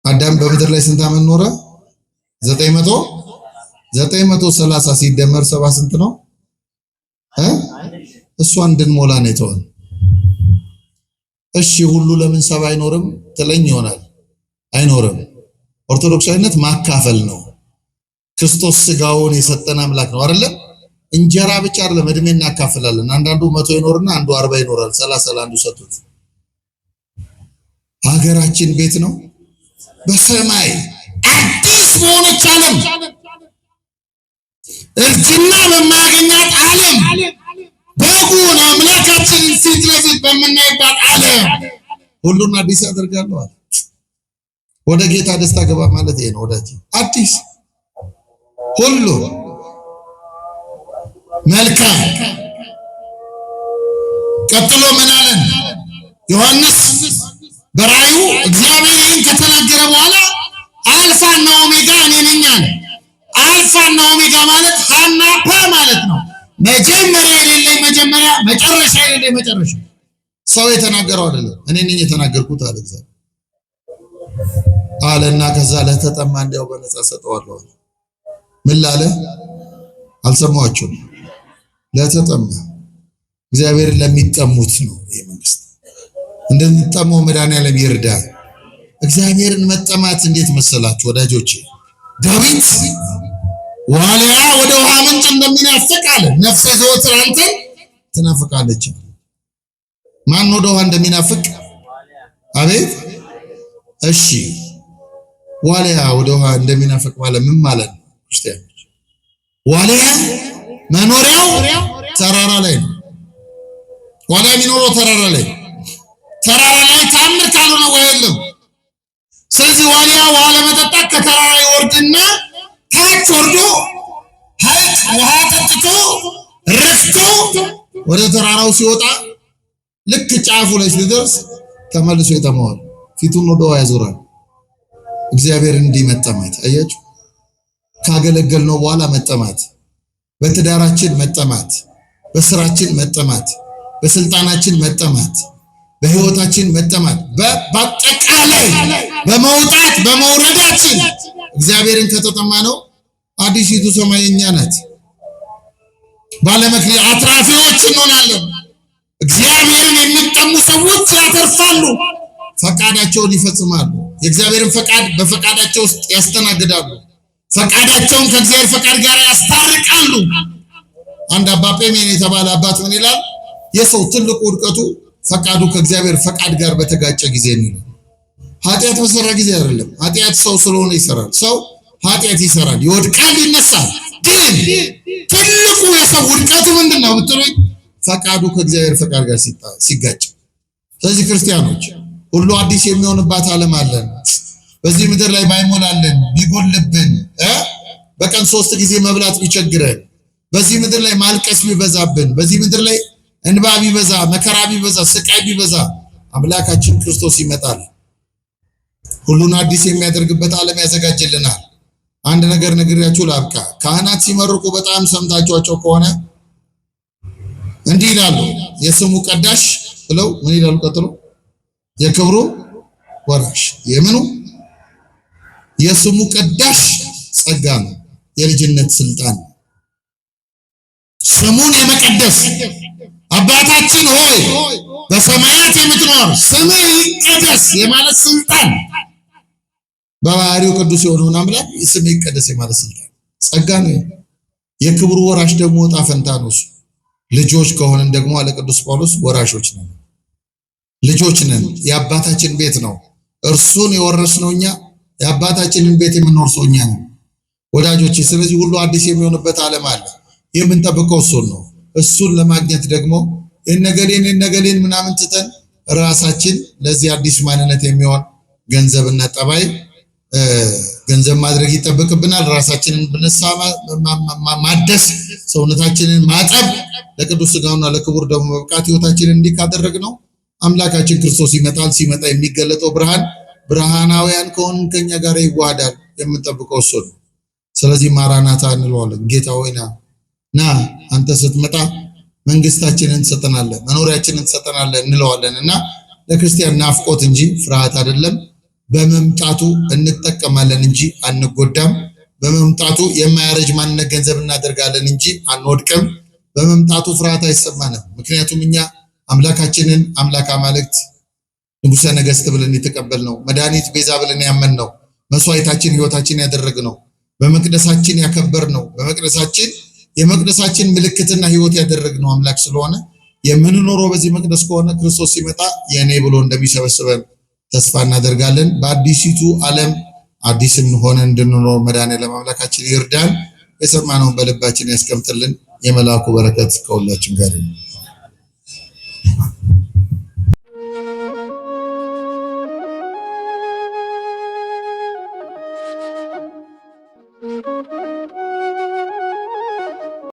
አዳም በምድር ላይ ስንት ዓመት ኖረ? 930 ሲደመር 70 ስንት ነው? እሷን እንድንሞላ ነው የተወን። እሺ ሁሉ ለምን 70 አይኖርም ትለኝ ይሆናል። አይኖርም። ኦርቶዶክሳዊነት ማካፈል ነው። ክርስቶስ ስጋውን የሰጠን አምላክ ነው አይደለ? እንጀራ ብቻ አይደለም፣ እድሜ እናካፍላለን። አንዳንዱ 100 ይኖርና አንዱ 40 ይኖራል። 30 ለአንዱ ሰጡት። ሀገራችን ቤት ነው በሰማይ አዲስ በሆነች ዓለም እርጅና በማያገኛት ዓለም በጉን አምላካችንን ፊት ለፊት በምናይባት ዓለም ሁሉን አዲስ ያደርጋለሁ አለ። ወደ ጌታ ደስታ ገባ ማለት ይሄ ነው ወዳጅ። አዲስ ሁሉ መልካም። ቀጥሎ ምን አለን ዮሐንስ በራእዩ? እግዚአብሔር ይህን ከተናገረ በኋላ አልፋና ኦሜጋ እኔ ነኝ አለ። አልፋና ኦሜጋ ማለት ሀና ፐ ማለት ነው። መጀመሪያ የሌለኝ መጀመሪያ፣ መጨረሻ የሌለኝ መጨረሻ። ሰው የተናገረው አይደለም፣ እኔ ነኝ የተናገርኩት አለ እግዚአብሔር አለና ከዛ ለተጠማ እንዲያው በነፃ ሰጠዋለሁ። ምን ላለ አልሰማችሁም? ለተጠማ እግዚአብሔር ለሚጠሙት ነው ይሄ መንግስት። እንደምንጠማው መድኃኒዓለም ይርዳ። እግዚአብሔርን መጠማት እንዴት መሰላችሁ ወዳጆቼ? ዳዊት ዋልያ ወደ ውሃ ምንጭ እንደሚናፍቅ አለ፣ ነፍሴ ዘወትር አንተን ትናፍቃለች። ማን ወደ ውሃ እንደሚናፍቅ? አቤት። እሺ ዋልያ ወደ ውሃ እንደሚናፍቅ ማለት ምን ማለት ነው? ክርስቲያኖች ዋልያ መኖሪያው ተራራ ላይ ነው። ዋልያ የሚኖረው ተራራ ላይ ነው። ተራራ ላይ ታምር ካልሆነ ውሃ የለም። ስለዚህ ዋልያ ውሃ ለመጠጣት ከተራራ ይወርድና ታች ወርዶ ሀይቅ ውሃ ጠጥቶ ረክቶ ወደ ተራራው ሲወጣ ልክ ጫፉ ላይ ሲደርስ ተመልሶ ይጠማዋል። ፊቱን ወደ ውሃ ያዞራል። እግዚአብሔር እንዲህ መጠማት አያችሁ። ካገለገልነው በኋላ መጠማት፣ በትዳራችን መጠማት፣ በስራችን መጠማት፣ በስልጣናችን መጠማት፣ በህይወታችን መጠማት፣ በአጠቃላይ በመውጣት በመውረዳችን እግዚአብሔርን ከተጠማ ነው አዲሲቱ ሰማይ የኛ ናት። ባለመክሊት አትራፊዎች እንሆናለን። እግዚአብሔርን የሚጠሙ ሰዎች ያተርፋሉ፣ ፈቃዳቸውን ይፈጽማሉ። የእግዚአብሔርን ፈቃድ በፈቃዳቸው ውስጥ ያስተናግዳሉ። ፈቃዳቸውን ከእግዚአብሔር ፈቃድ ጋር ያስታርቃሉ። አንድ አባ ጴሜን የተባለ አባት ምን ይላል? የሰው ትልቁ ውድቀቱ ፈቃዱ ከእግዚአብሔር ፈቃድ ጋር በተጋጨ ጊዜ ነው። ኃጢአት በሰራ ጊዜ አይደለም። ኃጢአት ሰው ስለሆነ ይሰራል። ሰው ኃጢአት ይሰራል፣ ይወድቃል፣ ይነሳል። ግን ትልቁ የሰው ውድቀቱ ምንድነው ብትሉኝ፣ ፈቃዱ ከእግዚአብሔር ፈቃድ ጋር ሲጋጭ። ስለዚህ ክርስቲያኖች ሁሉ አዲስ የሚሆንባት ዓለም አለን። በዚህ ምድር ላይ ባይሞላልን ቢጎልብን፣ በቀን 3 ጊዜ መብላት ቢቸግረን፣ በዚህ ምድር ላይ ማልቀስ ቢበዛብን፣ በዚህ ምድር ላይ እንባ ቢበዛ፣ መከራ ቢበዛ፣ ስቃይ ቢበዛ አምላካችን ክርስቶስ ይመጣል። ሁሉን አዲስ የሚያደርግበት ዓለም ያዘጋጅልናል። አንድ ነገር ነግሬያችሁ ላብቃ። ካህናት ሲመርቁ በጣም ሰምታችኋቸው ከሆነ እንዲህ ይላሉ፣ የስሙ ቀዳሽ ብለው ምን ይላሉ? ቀጥሎ የክብሩ ወራሽ። የምኑ? የስሙ ቀዳሽ ጸጋ ነው፣ የልጅነት ስልጣን ነው። ስሙን የመቀደስ አባታችን ሆይ በሰማያት የምትኖር ስምህ ይቀደስ የማለት ስልጣን፣ በባህሪው ቅዱስ የሆነውን አምላክ ስምህ ይቀደስ የማለት ስልጣን ጸጋ ነው። የክብሩ ወራሽ ደግሞ ዕጣ ፈንታ ነው። ልጆች ከሆነን ደግሞ አለ ቅዱስ ጳውሎስ ወራሾች ነን፣ ልጆች ነን። የአባታችን ቤት ነው እርሱን የወረስነው እኛ፣ የአባታችንን ቤት የምንወርሰው እኛ ነን ወዳጆቼ። ስለዚህ ሁሉ አዲስ የሚሆንበት ዓለም አለ። የምንጠብቀው እሱን ነው። እሱን ለማግኘት ደግሞ እነገሌን ምናምን ትተን ራሳችን ለዚህ አዲስ ማንነት የሚሆን ገንዘብና ጠባይ ገንዘብ ማድረግ ይጠበቅብናል። ራሳችንን በነሳ ማደስ፣ ሰውነታችንን ማጠብ፣ ለቅዱስ ሥጋውና ለክቡር ደሙ መብቃት ሕይወታችንን እንዲህ ካደረግነው አምላካችን ክርስቶስ ይመጣል። ሲመጣ የሚገለጠው ብርሃን ብርሃናውያን ከሆንን ከኛ ጋር ይዋሃዳል። የምንጠብቀው እሱ ነው። ስለዚህ ማራናታ እንለዋለን። ጌታ ሆይ ና አንተ ስትመጣ መንግስታችንን ትሰጠናለህ፣ መኖሪያችንን ትሰጠናለህ እንለዋለን እና ለክርስቲያን ናፍቆት እንጂ ፍርሃት አይደለም። በመምጣቱ እንጠቀማለን እንጂ አንጎዳም። በመምጣቱ የማያረጅ ማንነት ገንዘብ እናደርጋለን እንጂ አንወድቅም። በመምጣቱ ፍርሃት አይሰማንም። ምክንያቱም እኛ አምላካችንን አምላክ አማልክት ንጉሠ ነገሥት ብለን የተቀበልነው፣ መድኃኒት ቤዛ ብለን ያመንነው፣ መስዋዕታችን ሕይወታችን ያደረግነው፣ በመቅደሳችን ያከበርነው፣ በመቅደሳችን የመቅደሳችን ምልክትና ሕይወት ያደረግነው አምላክ ስለሆነ የምንኖረው በዚህ መቅደስ ከሆነ ክርስቶስ ሲመጣ የኔ ብሎ እንደሚሰበስበን ተስፋ እናደርጋለን። በአዲሲቱ ዓለም አዲስም ሆነን እንድንኖር መድኃኔዓለም አምላካችን ይርዳን። የሰማነውን በልባችን ያስቀምጥልን። የመልአኩ በረከት ከሁላችን ጋር ይሁን።